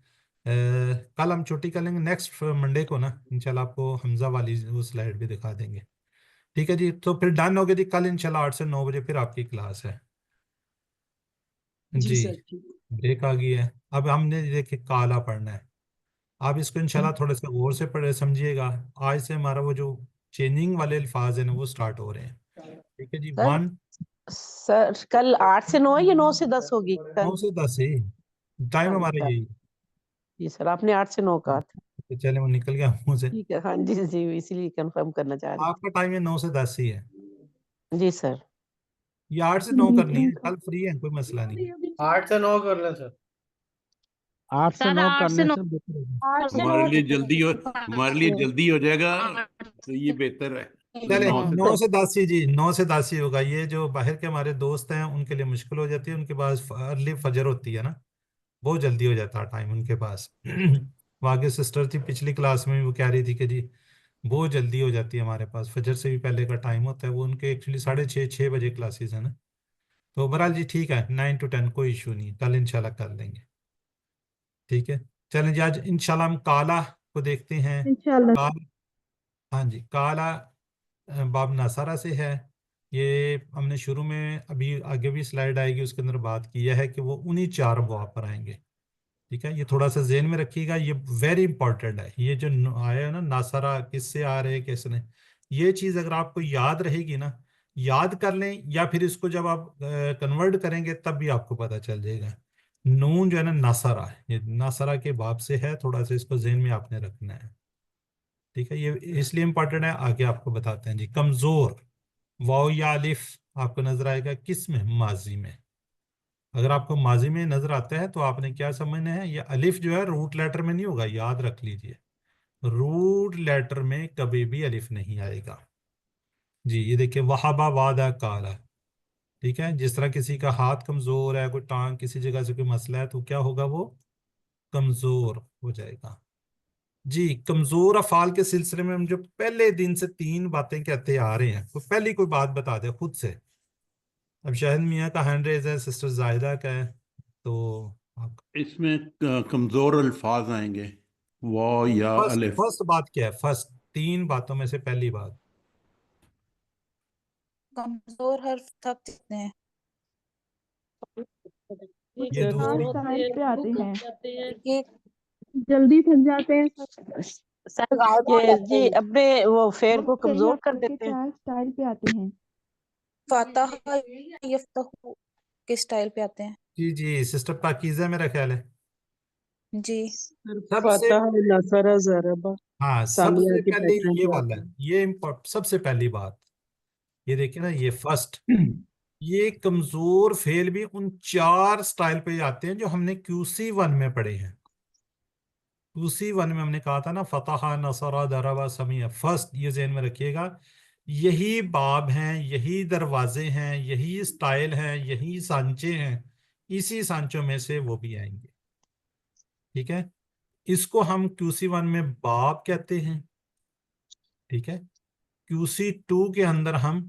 कल हम छुट्टी कर लेंगे, नेक्स्ट मंडे को ना इंशाल्लाह आपको हमजा वाली वो स्लाइड भी दिखा देंगे। ठीक है जी, तो फिर डन हो गया जी। कल इंशाल्लाह 8 से 9 बजे फिर आपकी क्लास है जी जी। सर ठीक। ब्रेक आ गई है। अब हमने देखिए काला पढ़ना है। आप इसको इंशाल्लाह थोड़े से गौर से पढ़े समझिएगा। आज से हमारा वो जो चेंजिंग वाले अल्फाज हैं ना वो स्टार्ट हो रहे हैं। ठीक है जी। सर 1 सर कल 8 से 9 है या 9 से 10 होगी 9 कल? से 10 ही टाइम हाँ जी हमारा सर। यही। जी सर आपने 8 से 9 कहा था। तो चले वो निकल गया मुंह से। ठीक है, हाँ जी जी, इसीलिए कंफर्म करना चाह रही आपका टाइम है 9 से 10 ही है। थी। जी सर। ये 8 से 9 करनी है, कल फ्री है, कोई मसला नहीं। 8 से 9 कर लें सर। 8 से सर 9 8 से करने 9 से बेहतर होगा। हमारे लिए जल्दी हो जाएगा, तो ये बेहतर है। चले 9 से 9 10। से 10 ही जी, 9 से 10 ही होगा। ये जो बाहर के हमारे दोस्त हैं उनके लिए मुश्किल हो जाती है, उनके पास अर्ली फजर होती है ना, बहुत जल्दी हो जाता है टाइम उनके पास। वो आगे सिस्टर थी पिछली क्लास में भी, वो कह रही थी कि जी बहुत जल्दी हो जाती है हमारे पास, फजर से भी पहले का टाइम होता है। वो उनके एक्चुअली 6:30 बजे क्लासेस है ना। तो बहरहाल जी ठीक है, 9 to 10 कोई इशू नहीं, कल इंशाल्लाह कर लेंगे। ठीक है, चलें जी आज इंशाल्लाह हम काला को देखते हैं। इंशाल्लाह। काला, हाँ जी, काला बाब नसारा से है। ये हमने शुरू में, अभी आगे भी स्लाइड आएगी उसके अंदर बात किया है कि वो उन्हीं 4 अबवाब पर आएंगे। ठीक है, ये थोड़ा सा जेहन में रखिएगा, ये वेरी इंपॉर्टेंट है। ये जो आया है ना नासारा, किससे आ रहे हैं किसने, ये चीज़ अगर आपको याद रहेगी ना, याद कर लें, या फिर इसको जब आप कन्वर्ट करेंगे तब भी आपको पता चल जाएगा। नून जो है ना नासारा, ये नासारा के बाब से है, थोड़ा सा इसको जेहन में आपने रखना है। ठीक है, ये इसलिए इंपॉर्टेंट है, आगे आपको बताते हैं जी। कमजोर वाव या अलिफ आपको नजर आएगा किस में, माजी में। अगर आपको माजी में नजर आता है तो आपने क्या समझना है, ये अलिफ जो है रूट लेटर में नहीं होगा, याद रख लीजिए, रूट लेटर में कभी भी अलिफ नहीं आएगा जी। ये देखिए वहाबा वादा काला, ठीक है, जिस तरह किसी का हाथ कमजोर है, कोई टांग किसी जगह से कोई मसला है, तो क्या होगा, वो कमजोर हो जाएगा। जी, कमजोर अफाल के सिलसिले में हम जो पहले दिन से 3 बातें कहते आ रहे हैं, तो पहली कोई बात बता दे खुद से। अब शाहिद मियाँ का हैंड रेज है, सिस्टर जाहिदा का है, तो इसमें कमजोर अल्फाज आएंगे, वाव या अलिफ। फर्स्ट बात क्या है? फर्स्ट 3 बातों में से पहली बात। कमजोर हर्फ थक जाते हैं। ये दूसरी स्टाइल पे आते हैं, ये जल्दी थक जाते हैं ये जी अपने वो फेर को कमजोर कर के देते हैं। 4 स्टाइल पे आते हैं। फातह यफ्तहू के स्टाइल पे आते हैं। जी जी, सिस्टर पाकीज़ा मेरा ख्याल है। जी सबसे फतह नसरा ज़रबा हाँ, सामिया सबसे के पहले पैटर्न ये पे वाला आते है, ये सबसे पहली बात ये देखिए ना, ये फर्स्ट ये कमजोर फेल भी उन 4 स्टाइल पे आते हैं जो हमने QC1 में पढ़े हैं। QC1 में हमने कहा था ना, फतहा, नसरा, दरबा, समिया। फर्स्ट ये ज़हन में रखिएगा, यही बाब हैं, यही दरवाजे हैं, यही स्टाइल हैं, यही सांचे हैं, इसी सांचों में से वो भी आएंगे। ठीक है, इसको हम QC1 में बाब कहते हैं। ठीक है, QC2 के अंदर हम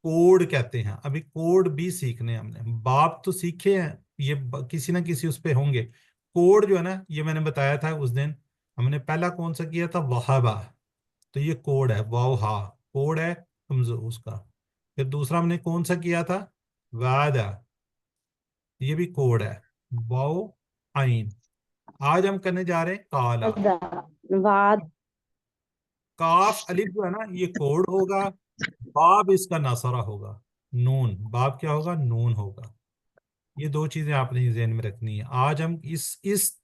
कोड कहते हैं। अभी कोड भी सीखने हैं हमने, बाब तो सीखे हैं, ये किसी ना किसी उस पे होंगे। कोड जो है ना, ये मैंने बताया था उस दिन, हमने पहला कौन सा किया था? वहाबा, तो ये कोड है, वाव हा कोड है कमजोर उसका। फिर दूसरा हमने कौन सा किया था? वादा, ये भी कोड है, वाव आइन। आज हम करने जा रहे हैं काला। वाद काफ अलिफ जो है ना, ये कोड होगा, बाब इसका नसरा होगा, नून, बाब क्या होगा? नून होगा। ये 2 चीजें आपने ज़हन में रखनी है। आज हम इस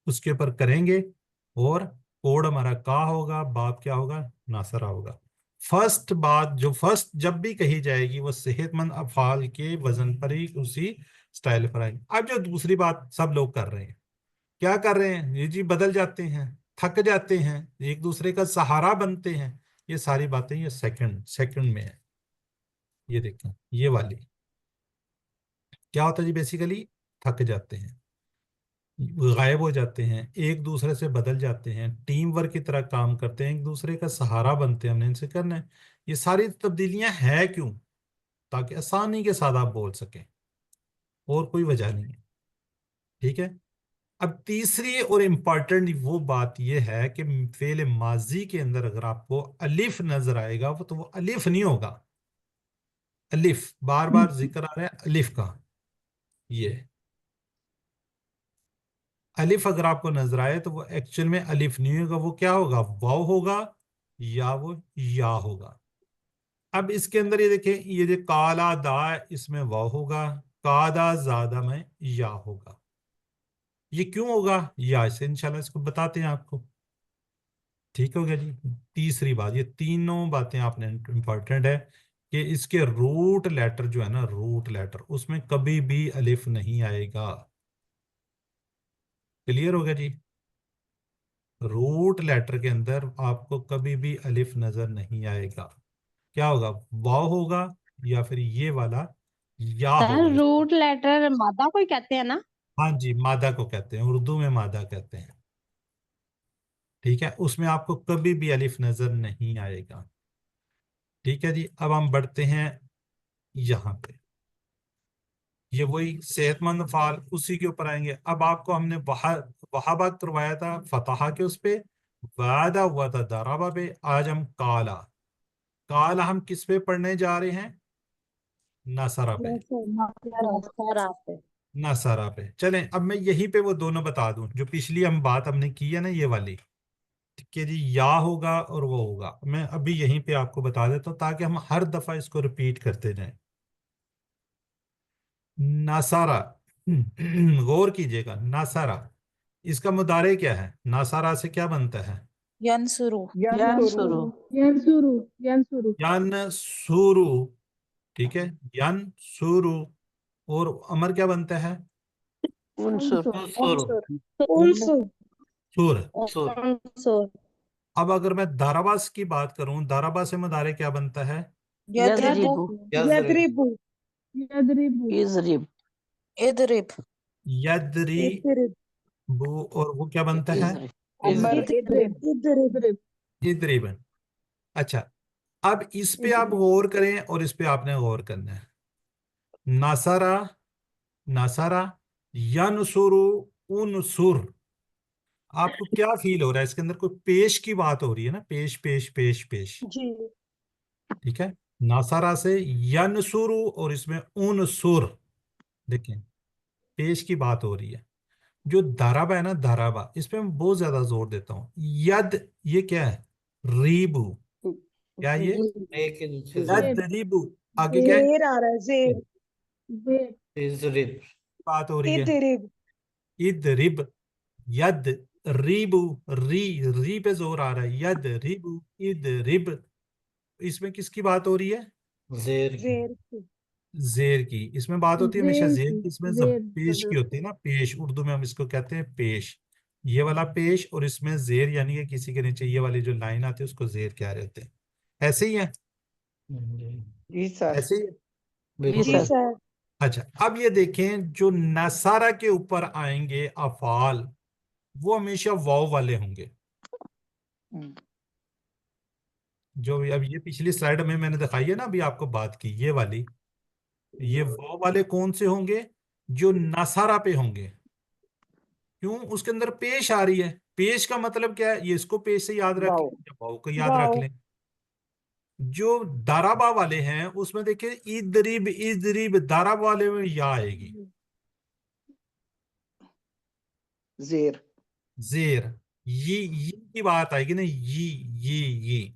उसके ऊपर करेंगे, और कोड हमारा का होगा, बाब क्या होगा? नासरा होगा। फर्स्ट बात जो फर्स्ट जब भी कही जाएगी वो सेहतमंद अफाल के वजन पर ही, उसी स्टाइल पर आएगी। अब जो दूसरी बात सब लोग कर रहे हैं, क्या कर रहे हैं? ये जी बदल जाते हैं, थक जाते हैं, एक दूसरे का सहारा बनते हैं, ये सारी बातें ये सेकंड में है। ये देखें, ये वाली क्या होता है जी? बेसिकली थक जाते हैं, गायब हो जाते हैं, एक दूसरे से बदल जाते हैं, टीम वर्क की तरह काम करते हैं, एक दूसरे का सहारा बनते हैं, हमने इनसे करना है। ये सारी तब्दीलियां है क्यों? ताकि आसानी के साथ आप बोल सकें, और कोई वजह नहीं है। ठीक है, अब तीसरी और इम्पॉर्टेंट वो बात यह है कि फेल माजी के अंदर अगर आपको अलिफ नजर आएगा, वो तो वो अलिफ नहीं होगा। अलिफ बार बार जिक्र आ रहा है अलिफ का, ये अलिफ अगर आपको नजर आए तो वो एक्चुअल में अलिफ नहीं होगा, वो क्या होगा? वाव होगा, या वो या होगा। अब इसके अंदर ये देखें, ये जो काला दा, इसमें वाव होगा, कादा ज्यादा में या होगा। ये क्यों होगा? या इसे इंशाल्लाह इसको बताते हैं आपको। ठीक हो गया जी। तीसरी बात, ये तीनों बातें आपने इंपॉर्टेंट है कि इसके रूट लेटर जो है ना, रूट लेटर, उसमें कभी भी अलिफ नहीं आएगा। क्लियर हो गया जी? रूट लेटर के अंदर आपको कभी भी अलिफ नजर नहीं आएगा। क्या होगा? वाव होगा, या फिर ये वाला या होगा। रूट लेटर मादा को ही कहते हैं ना? हाँ जी, मादा को कहते हैं, उर्दू में मादा कहते हैं। ठीक है, उसमें आपको कभी भी अलिफ नजर नहीं आएगा। ठीक है जी, अब हम बढ़ते हैं यहाँ पे, ये वही सेहतमंद फाल, उसी के ऊपर आएंगे। अब आपको हमने वहाबा करवाया था फतहा के उस पे, वादा हुआ था दराबा पे। आज हम काला, काला हम किस पे पढ़ने जा रहे हैं? नसरा पे। नसरा पे चलें। अब मैं यहीं पे वो दोनों बता दूं जो पिछली हम बात हमने की है ना, ये वाली कि जी या होगा और वो होगा। मैं अभी यहीं पे आपको बता देता हूँ ताकि हम हर दफा इसको रिपीट करते जाएं। नासारा, गौर कीजिएगा, नासारा इसका मुदारे क्या है? नासारा से क्या बनता है? यंसुरु यंसुरु यंसुरु यंसुरु यन सुरु। ठीक है, यन सुरु। और अमर क्या बनता है? उनसुर सुर। अब अगर मैं दाराबास की बात करूं, दाराबा से मुदारे क्या बनता है? यजरिबु यद्रिबु यद्रिबु इजरिब इदरिब यदरी बू, और वो क्या बनता है? उमर इधर इद्रिबन। अच्छा, अब इस पे आप गौर करें और इस पे आपने गौर करना है। नासारा, नासारा, यनसुरु, उनसुर। आपको क्या फील हो रहा है? इसके अंदर कोई पेश की बात हो रही है ना, पेश पेश पेश पेश, जी ठीक है। नासारा से यनसुरु और इसमें उनसुर, देखें पेश की बात हो रही है। जो दाराबा है ना, दाराबा, इस पे मैं बहुत ज्यादा जोर देता हूँ। यद, ये क्या है? रीबू, क्या ये? एक के नीचे यद रीबू, आगे क्या है? जेर आ रहा है जेर इजरिब बात हो रही है। इधर इदरिब, यद रीबू, री पे जोर आ रहा है। यद रीबू, इदरिब, इसमें किसकी बात हो रही है? जेर की जेर जेर की। इसमें बात होती है हमेशा जेर की, इसमें जब जेर पेश की होती है ना, पेश, उर्दू में हम इसको कहते हैं पेश। ये वाला पेश, और इसमें जेर, यानी कि किसी के नीचे ये वाली जो लाइन आती है उसको जेर कह रहे होते हैं। ऐसे ही है, जी सर। ऐसे ही है। जी बिल्कुल जी सर। सर अच्छा, अब ये देखें, जो नसारा के ऊपर आएंगे अफाल, वो हमेशा वाव वाले होंगे। जो अब ये पिछली स्लाइड में मैंने दिखाई है ना, अभी आपको बात की ये वाली, ये वाव वाले कौन से होंगे? जो नसारा पे होंगे। क्यों? उसके अंदर पेश आ रही है। पेश का मतलब क्या है? ये इसको पेश से याद रख लें वाओ। या वाव को याद रख वाओ लें। जो दाराबा वाले हैं उसमें देखिए, इदरिब, इदरिब, दाराबा वाले में या आएगी, जेर। जेर, ये की बात आएगी ना, ये,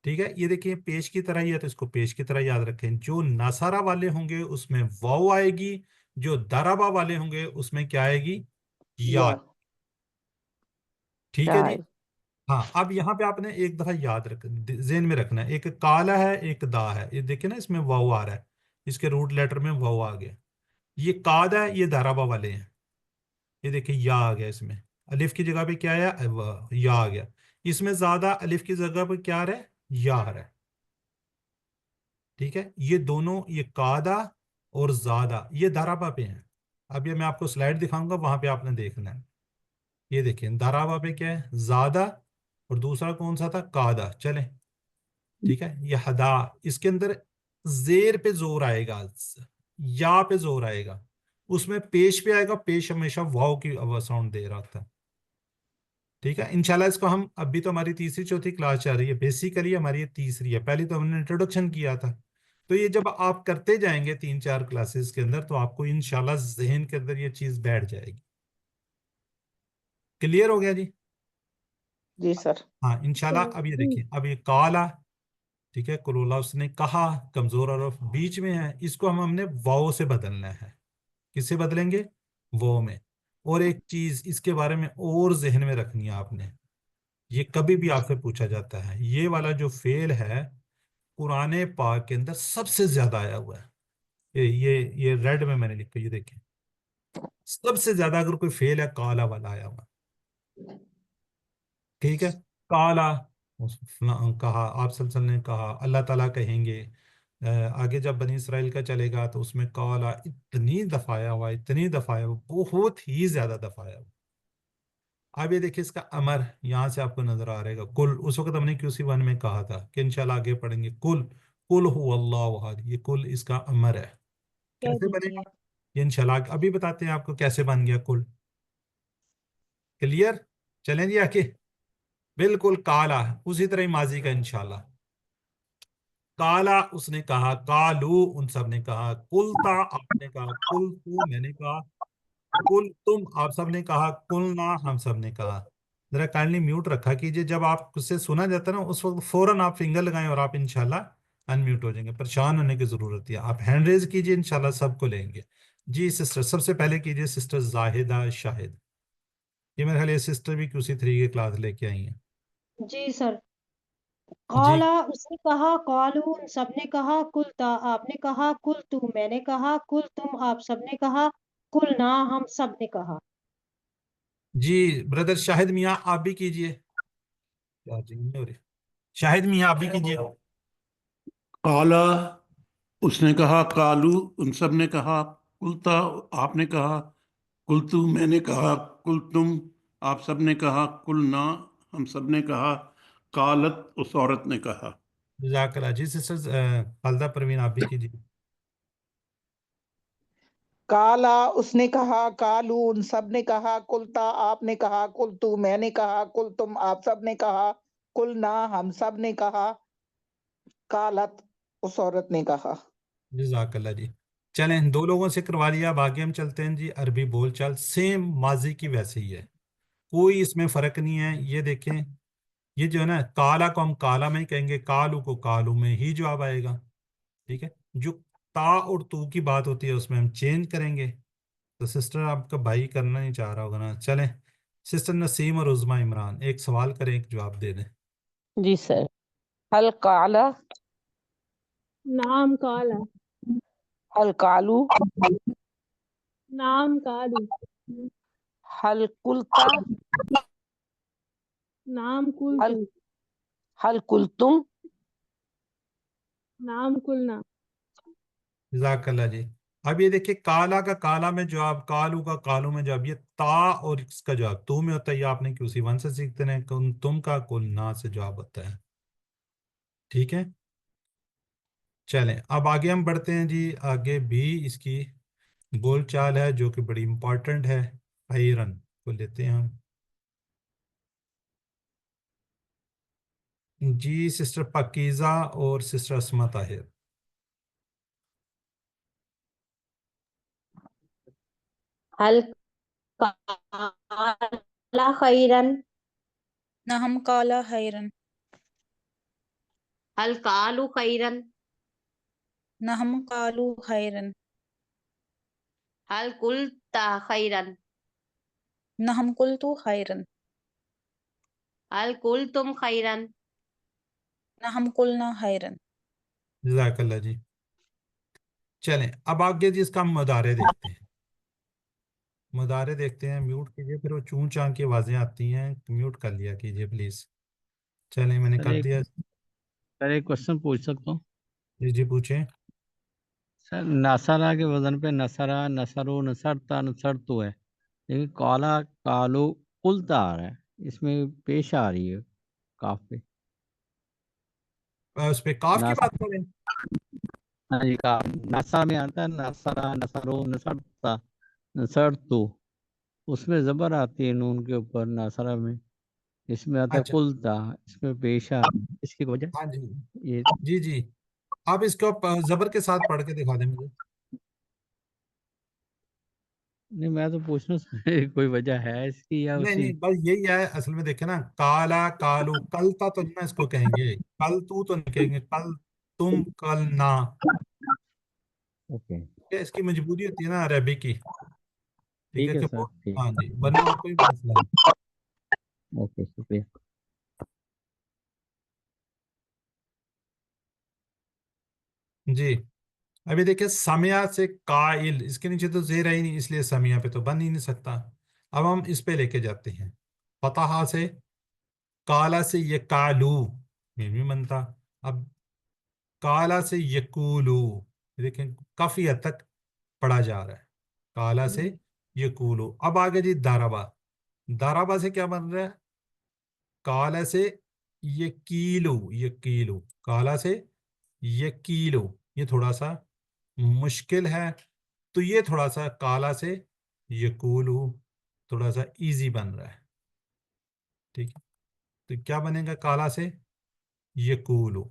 ठीक है। ये देखिए पेश की तरह ही है, तो इसको पेश की तरह याद रखें। जो नसारा वाले होंगे उसमें वाव आएगी, जो दाराबा वाले होंगे उसमें क्या आएगी? या। या। ठीक है जी। चाय। हाँ, अब यहाँ पे आपने एक दफा याद रख, जेन में रखना है, एक काला है एक दा है। ये देखिए ना, इसमें वाव आ रहा है, इसके रूट लेटर में वाव आ गया। ये काद है, ये दाराबा वाले हैं। ये देखिए या आ गया इसमें, अलिफ की जगह पे क्या आया? या आ गया। इसमें ज्यादा अलिफ की जगह पे क्या आ रहा है? या आ रहा है। ठीक है, ये दोनों, ये कादा और ज्यादा, ये दाराबा पे हैं। अब ये मैं आपको स्लाइड दिखाऊंगा, वहां पे आपने देखना है। ये देखिए दाराबा पे क्या है? ज्यादा, और दूसरा कौन सा था? कादा। चले, ठीक है। ये हदा, इसके अंदर जेर पे जोर आएगा, या पे जोर आएगा। उसमें पेश पे आएगा, पेश हमेशा वाव की साउंड दे रहा था। ठीक है, इंशाल्लाह इसको हम, अभी तो हमारी तीसरी चौथी क्लास चल रही है, बेसिकली हमारी ये तीसरी है, पहली तो हमने इंट्रोडक्शन किया था। तो ये जब आप करते जाएंगे 3-4 क्लासेस के अंदर, तो आपको इंशाल्लाह जहन के अंदर ये चीज बैठ जाएगी। क्लियर हो गया जी? जी सर। हाँ इंशाल्लाह। अब ये देखिए, अब ये काला, ठीक है, कुलोला उसने कहा, कमजोर और बीच में है, इसको हमने वाव से बदलना है। किससे बदलेंगे? वो में। और एक चीज इसके बारे में और जहन में रखनी है आपने, ये कभी भी आपसे पूछा जाता है, ये वाला जो फेल है कुरान पाक के अंदर सबसे ज्यादा आया हुआ है। ये रेड में मैंने लिखा, ये देखें, सबसे ज्यादा अगर कोई फेल है, काला वाला आया हुआ। ठीक है, काला, कहा, आप सल्लल्लाहु अलैहि वसल्लम ने कहा, अल्लाह ताला कहेंगे। आगे जब बनी इसराइल का चलेगा तो उसमें काला इतनी दफा आया हुआ, इतनी दफा आया हुआ, बहुत ही ज्यादा दफा आया हुआ। अब ये देखिए, इसका अमर यहाँ से आपको नजर आ रहेगा, कुल। उस वक्त हमने QC1 में कहा था कि इंशाल्लाह आगे पढ़ेंगे, कुल, कुल हु अल्लाहु अहद, ये कुल इसका अमर है। कह कैसे दीजिए। बनेगा ये इंशाल्लाह अभी बताते हैं आपको कैसे बन गया कुल। क्लियर? चलें जी आके, बिल्कुल काला, उसी तरह ही माजी का इंशाल्लाह। काला, उसने कहा, कालू, उन सब ने कहा, कुलता, आपने कहा, कुल तू, मैंने कहा, कुल तुम, आप सब ने कहा, कुल ना, हम सब ने कहा। जरा काइंडली म्यूट रखा कीजिए, जब आपसे सुना जाता है ना, उस वक्त फौरन आप फिंगर लगाएं और आप इंशाल्लाह अनम्यूट हो जाएंगे। परेशान होने की जरूरत है, आप हैंड रेज कीजिए, इंशाल्लाह सबको लेंगे। जी सिस्टर, सबसे पहले कीजिए सिस्टर जाहिदा शाहिद। ये मेरे ख्याल ये सिस्टर भी QC3 की क्लास लेके आई हैं। जी सर। जी काला, उसने कहा, कालू, उन सबने कहा, कुलता, आपने कहा, कुल तू, मैंने कहा, कुल तुम, आप सबने कहा, कुल ना, हम सब ने कहा। जी, ब्रदर शाहिद मियाँ आप भी कीजिए। क्या जी नहीं हो रही? शाहिद मियाँ आप भी कीजिए। काला, उसने कहा, कालू, उन सब ने कहा, कुलता, आपने कहा, कुल तू मैंने कहा, कुल तुम आप सब ने कहा, कुल ना हम सब ने कहा, कालत उस औरत ने कहा। जज़ाकल्लाह जी। सिस्टर्स खालदा परवीन आप भी कीजिए। काला उसने कहा, कालू उन सब ने कहा, कुलता आपने कहा, कुल तू मैंने कहा, कुल तुम आप सब ने कहा, कुल ना हम सब ने कहा, कालत उस औरत ने कहा। जज़ाकल्लाह जी। चलें, दो लोगों से करवा लिया, अब आगे हम चलते हैं जी। अरबी बोलचाल सेम माजी की वैसे ही है, कोई इसमें फर्क नहीं है। ये देखें, ये जो है ना, काला को हम काला में ही कहेंगे, कालू को कालू में ही जवाब आएगा। ठीक है, जो ता और तू की बात होती है उसमें हम चेंज करेंगे। तो सिस्टर आपका भाई करना नहीं चाह रहा होगा ना। चलें, सिस्टर नसीम और उज़मा इमरान एक सवाल करें, एक जवाब दे दें। जी सर। हल काला, नाम काला, हल कालू, नाम कालू, हल कुलता, नाम हल कुलतू, हल कुलतुम, नाम कुलना। जज़ाकल्लाह जी। अब ये देखिए, काला का काला में जवाब, कालू का कालू में जवाब, ये ता और इसका जवाब तू में होता है। ये आपने QC 1 से सीखते हैं। तुम का कुल ना से जवाब होता है। ठीक है, चलें अब आगे हम बढ़ते हैं जी। आगे भी इसकी बोल चाल है जो कि बड़ी इंपॉर्टेंट है। खैरन को लेते हैं हम जी। सिस्टर पाकीज़ा और सिस्टर अस्मा ताहिर। हल काला खैरन, नहम काला खैरन, हल कालू खैरन, नहम कालू खैरन, हल कुलता खैरन, नहम कुलतु खैरन, हल कुल तुम खैरन। नहम कुलना खैरन। जज़ाकल्लाह जी। चलें अब आगे जी इसका हम मुदारे देखते हैं। मुदारे देखते हैं, म्यूट कीजिए, फिर वो चूं चां की आवाज़ें आती हैं, म्यूट कर लिया कीजिए प्लीज़। चलें, मैंने सर कर एक दिया। सर एक क्वेश्चन पूछ सकता हूँ? जी जी पूछें। सर नसरा के वजन पे नसरा, नसरो, नसरता, नसरतु है, लेकिन काला, कालो, कुलता आ रहा है, इसमें पेश आ रही है काफ पे। उस पे काफ की नस बात करें। हाँ जी, का नसा में आता है नसरा, नसरो, नसरता, नसरतु, उसमें जबर आती है नून के ऊपर नसरा में, इसमें आता है अच्छा, कुलता, इसमें पेशा, इसकी वजह हाँ जी ये। जी जी। आप इसको जबर के साथ पढ़ के दिखा दें मुझे। नहीं, मैं तो पूछना कोई वजह है इसकी या नहीं उसी। नहीं, बस यही है असल में। देखे ना, काला कालू, कलता तो नहीं ना इसको कहेंगे, कल तू तो नहीं कहेंगे, कल तुम, कल ना। ओके, ये इसकी मजबूरी होती है ना अरबी की। ठीक ठीक है है कि सर, ठीक। हाँ जी, वरना और कोई मसला नहीं। ओके, शुक्रिया। जी, अभी देखिए, समिया से काइल, इसके नीचे तो जेर है ही नहीं, इसलिए समिया पे तो बन ही नहीं सकता। अब हम इस पे लेके जाते हैं, फतहा से, काला से ये कालू, ये भी बनता। अब काला से यकूलू, देखें काफी हद तक पढ़ा जा रहा है। काला से यकूलू। अब आगे जी दाराबा, दाराबा से क्या बन रहा है? काला से यकीलू, यकीलू, काला से यकीलू। ये थोड़ा सा मुश्किल है, तो ये थोड़ा सा काला से यकूलू थोड़ा सा इजी बन रहा है। ठीक है, तो क्या बनेगा काला से यकूलू?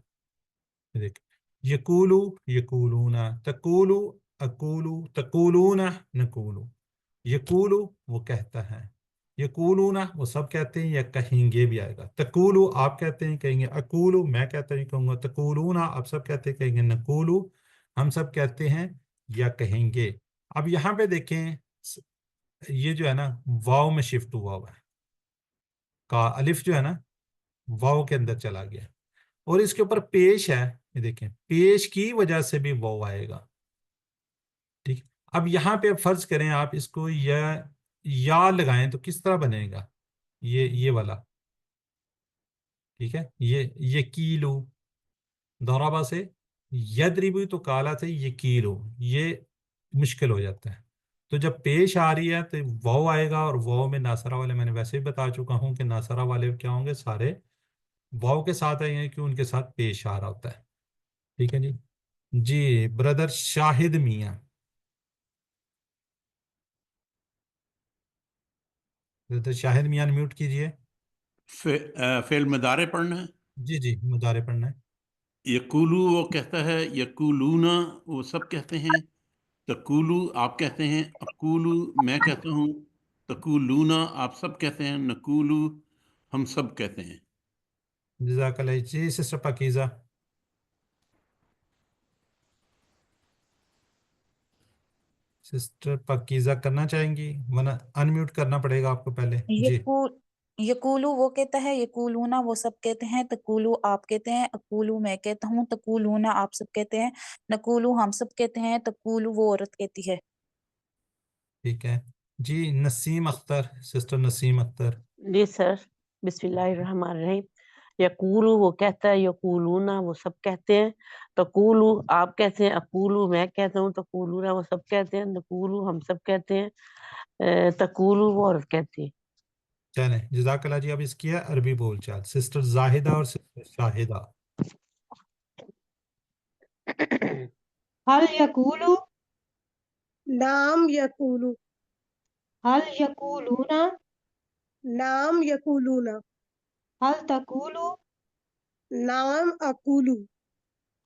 देख, यकूलू, यकूलूना, तकूलू, अकूलू, तकूलूना, नकूलू। यकूलू वो कहता है, यकूलूना वो सब कहते हैं या कहेंगे भी आएगा। तकूलू आप कहते हैं कहेंगे, अकूलू मैं कहता हूँ कहूँगा, तकूलूना आप सब कहते हैं कहेंगे, नकूलू हम सब कहते हैं या कहेंगे। अब यहाँ पे देखें, ये जो है ना, वाव में शिफ्ट हुआ हुआ है, का अलिफ जो है ना वाव के अंदर चला गया, और इसके ऊपर पेश है। ये देखें, पेश की वजह से भी वाव आएगा। ठीक, अब यहाँ पे फर्ज करें आप इसको या लगाएं तो किस तरह बनेगा? ये वाला। ठीक है, ये कीलो, दोहराबा से यदरिबू, तो काला से ये कीलो, ये मुश्किल हो जाता है। تو جب پیش آ رہی ہے تو واو آئے گا، اور واو میں ناصرہ والے میں نے ویسے ہی بتا چکا ہوں کہ ناصرہ والے کیا ہوں گے، سارے واو کے ساتھ آئیں گے کہ ان کے ساتھ پیش آ رہا ہوتا ہے. ٹھیک ہے جی. جی بردر شاہد میاں، بردر شاہد میاں میوٹ کیجئے. فعل مضارع پڑھنا ہے. جی جی مضارع پڑھنا ہے. یقولو وہ کہتا ہے، یقولونا وہ سب کہتے ہیں، تقولو آپ کہتے ہیں، اقولو میں کہتا ہوں، تقولونا آپ سب کہتے ہیں، نقولو ہم سب کہتے ہیں. جزاک اللہ. جی سسٹر پاکیزہ. سسٹر پاکیزہ کرنا چاہیں گی، ورنہ انمیوٹ کرنا پڑے گا آپ کو پہلے. جی یقولو وہ کہتا ہے، یقولونا وہ سب کہتے ہیں، تقولو آپ کہتے ہیں، اقولو میں کہتا ہوں، تقولونا آپ سب کہتے ہیں، نقولو ہم سب کہتے ہیں، تقولو وہ عورت کہتی ہے. ٹھیک ہے جی. نسیم اختر، سسٹر نسیم اختر. جی سر. بسم اللہ الرحمن الرحیم. یقولو وہ کہتا ہے، یقولونا وہ سب کہتے ہیں، تقولو آپ کہتے ہیں، اقولو میں کہتا ہوں، تقولونا وہ سب کہتے ہیں، نقولو ہم سب کہتے ہیں، تقولو وہ عورت کہتی ہے. چلیں جزاک اللہ جی. اب اس کی ہے عربی بول چال. سسٹر زاہدہ اور سسٹر شاہدہ. هل يقولوا نام یقولو، هل يقولون نام یقولون، هل تقولوا نام اقولو،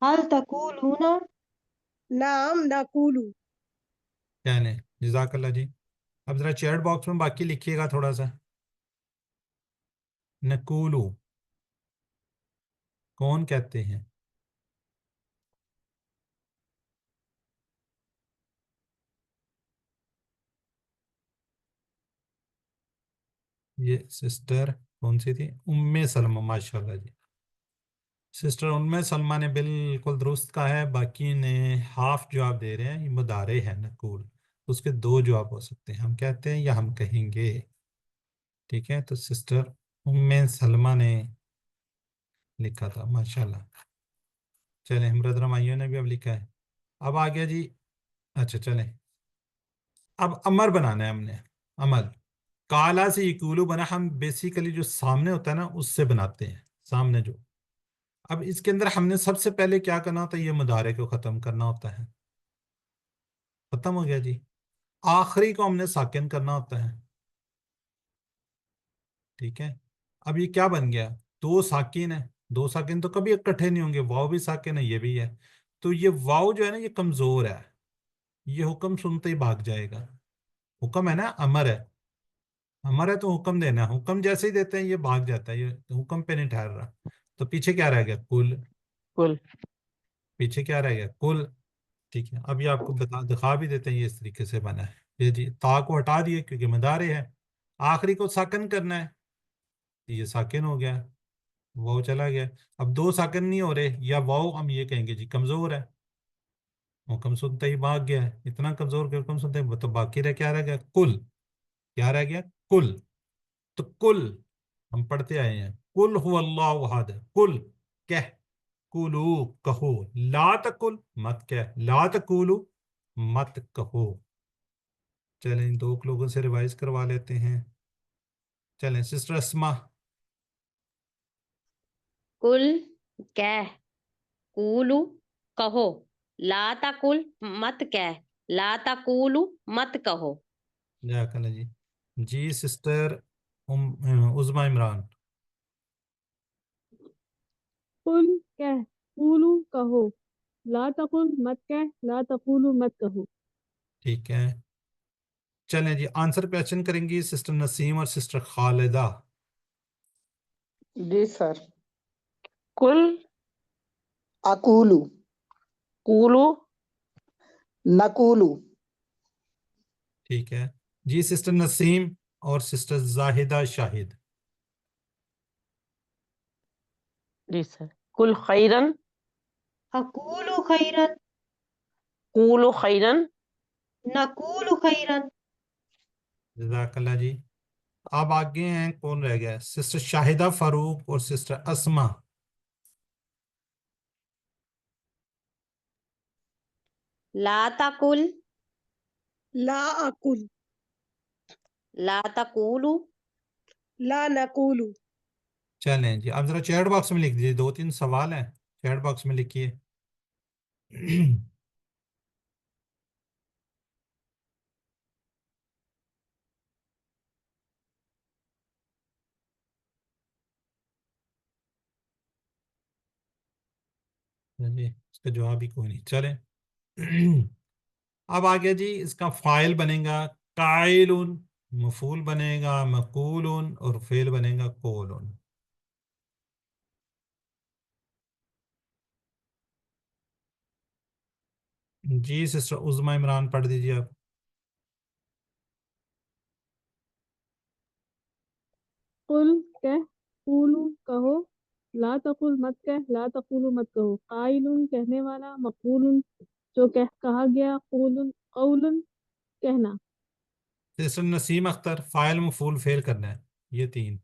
هل تقولون نام نقولو. چلیں جزاک اللہ جی. اب ذرا چیٹ باکس میں باقی لکھیے گا تھوڑا سا. نقولو کون کہتے ہیں؟ یہ سسٹر کون سی تھی؟ ام سلمہ. ماشاءاللہ جی. سسٹر ام سلمہ نے بالکل درست کہا ہے. باقی نے ہاف جواب دے رہے ہیں. یہ مدارے ہیں نقول، اس کے دو جواب ہو سکتے ہیں، ہم کہتے ہیں یا ہم کہیں گے. ٹھیک ہے. تو سسٹر ام سلمہ نے لکھا تھا. ماشاءاللہ. چلیں ہم مائیوں نے بھی اب لکھا ہے. اب آ گیا جی. اچھا چلیں اب امر بنانا ہے ہم نے. عمل کالا سے یقولو بنا، ہم بیسیکلی جو سامنے ہوتا ہے نا اس سے بناتے ہیں. سامنے جو، اب اس کے اندر ہم نے سب سے پہلے کیا کرنا ہوتا ہے؟ یہ مضارع کو ختم کرنا ہوتا ہے. ختم ہو گیا جی. آخری کو ہم نے ساکن کرنا ہوتا ہے. ٹھیک ہے. اب یہ کیا بن گیا؟ دو ساکن ہے. دو ساکن تو کبھی اکٹھے نہیں ہوں گے. واؤ بھی ساکن ہے، یہ بھی ہے. تو یہ واؤ جو ہے نا یہ کمزور ہے، یہ حکم سنتے ہی بھاگ جائے گا. حکم ہے نا، امر ہے. امر ہے تو حکم دینا ہے. حکم جیسے ہی دیتے ہیں یہ بھاگ جاتا ہے، یہ حکم پہ نہیں ٹھہر رہا. تو پیچھے کیا رہ گیا؟ کل. کل. پیچھے کیا رہ گیا؟ کل. ٹھیک ہے. اب یہ آپ کو دکھا بھی دیتے ہیں یہ اس طریقے سے بنا ہے. یہ جی تا کو ہٹا دیے کیونکہ مدارے ہے. آخری کو ساکن کرنا ہے، یہ ساکن ہو گیا، واؤ چلا گیا. اب دو ساکن نہیں ہو رہے، یا واؤ ہم یہ کہیں گے جی کمزور ہے، حکم سنتے ہی بھاگ گیا ہے. اتنا کمزور کہ حکم سنتے ہی تو باقی کیا رہ گیا؟ کل. کیا رہ گیا؟ کل. تو کل ہم پڑھتے آئے ہیں، کل هو اللہ احد. کل کہہ، کولو کہو، لا تقل مت کہہ، لا تقولو مت کہو. چلیں ان دو لوگوں سے ریوائز کروا لیتے ہیں. چلیں سسٹر اسما. کل کہہ، کولو کہو، لا تقل مت کہہ، لا تقولو مت کہو. جزاک اللہ جی. جی سسٹر عظمیٰ عمران. قل کہہ، قولو کہو، لا تقل مت کہہ، لا تقولو مت کہو. ٹھیک ہے. چلیں جی آنسر کویشچن کریں گی سسٹر نسیم اور سسٹر خالدہ. جی سر. کل اقولو، قولو نقولو. ٹھیک ہے جی. سسٹر نسیم اور سسٹر زاہدہ شاہد. جی سر. کل خیرن، أقول خيرا قولو خیرن. نقول خيرا. جزاک اللہ جی. اب آگے ہیں کون رہ گیا؟ سسٹر شاہدہ فاروق اور سسٹر اسما. لا تقل ला अकुल, ला तकूलू, ला नकूलू। चलें जी, आप जरा चैट बॉक्स में लिख दीजिए, 2-3 सवाल हैं, चैट बॉक्स में लिखिए। जी, इसका जवाब ही कोई नहीं। चलें। अब आ गया जी, इसका फाइल बनेगा काइलुन, मफूल बनेगा मकूलुन, और फेल बनेगा कोलुन। जी सिस्टर उज़मा इमरान पढ़ दीजिए आप। कुल कह, कूलू कहो, ला तकुल मत कह, ला तकुलू मत कहो, काइलुन कहने वाला, मकूलुन जो कहा गया, कूलुन कौलुन कहना। सिस्टर नसीम अख्तर, फाइल मफूल फेल करना है, ये 3।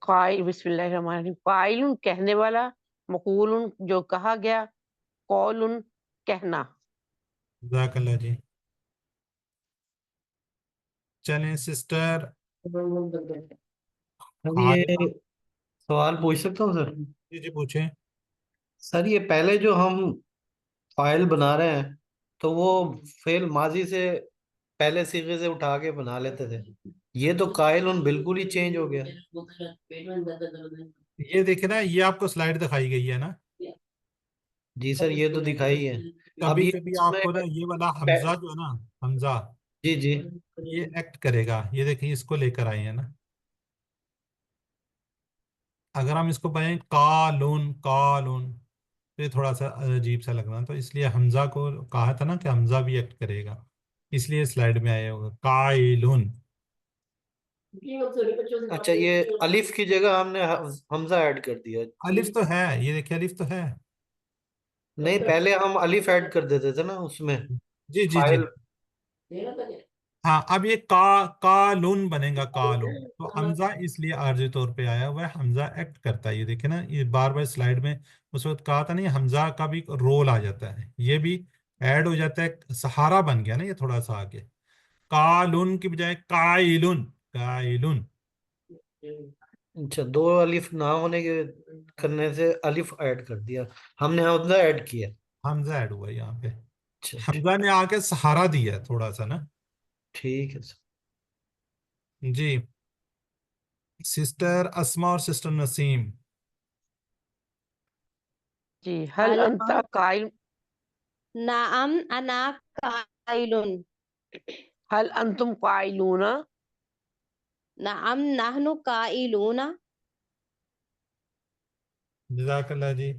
काइल, बिस्मिल्लाहिर्रहमानिर्रहीम, काइलुन कहने वाला, मकूलुन जो कहा गया, कौलुन कहना। जज़ाकल्लाह जी। चलें सिस्टर सर ये हालिमा। सवाल पूछ सकता हूँ सर? जी जी पूछें। सर ये पहले जो हम फाइल बना रहे हैं तो वो फेल माजी से पहले सीगे से उठा के बना लेते थे, ये तो काइल बिल्कुल ही चेंज हो गया। ये देखे ना, ये आपको स्लाइड दिखाई गई है ना, जी सर ये तो दिखाई है। अब कभी ये कभी इसमें आपको ना ये वाला हमजा जो है ना, हमजा, जी जी ये एक्ट करेगा। ये देखिए, इसको लेकर आए हैं ना, अगर हम इसको पढ़ें कालून कालून, तो ये थोड़ा सा अजीब सा लगना, तो इसलिए हमजा को कहा था ना कि हमजा भी एक्ट करेगा, इसलिए स्लाइड में आया होगा काइलुन। अच्छा, ये अलिफ की जगह हमने हमजा ऐड कर दिया। अलिफ तो है, ये देखिए अलिफ तो है। नहीं, पहले हम अलिफ ऐड कर देते थे ना उसमें जी जी जी। फाइल। हाँ, अब ये कालून बनेगा कालून, तो हमजा इसलिए आर्जी तौर पे आया हुआ है, हमजा एक्ट करता है। ये देखे ना, ये बार बार स्लाइड में उस वक्त कहा था नहीं, हमजा का भी रोल आ जाता है, ये भी ऐड हो जाता है, सहारा बन गया ना ये थोड़ा सा आगे। कालून की बजाय काइलुन, काइलुन। अच्छा, दो अलिफ ना होने के करने से अलिफ ऐड कर दिया, हमने हमजा ऐड किया। हमजा ऐड हुआ यहाँ पे, अच्छा हमजा ने आके सहारा दिया है थोड़ा सा ना। ठीक है सर। जी सिस्टर अस्मा और सिस्टर नसीम। जी, हल हल अंता काइल, नाअम अना काइलुन, हल अंतुम काइलूना, नाअम नहनु काइलूना। जज़ाकल्लाह जी।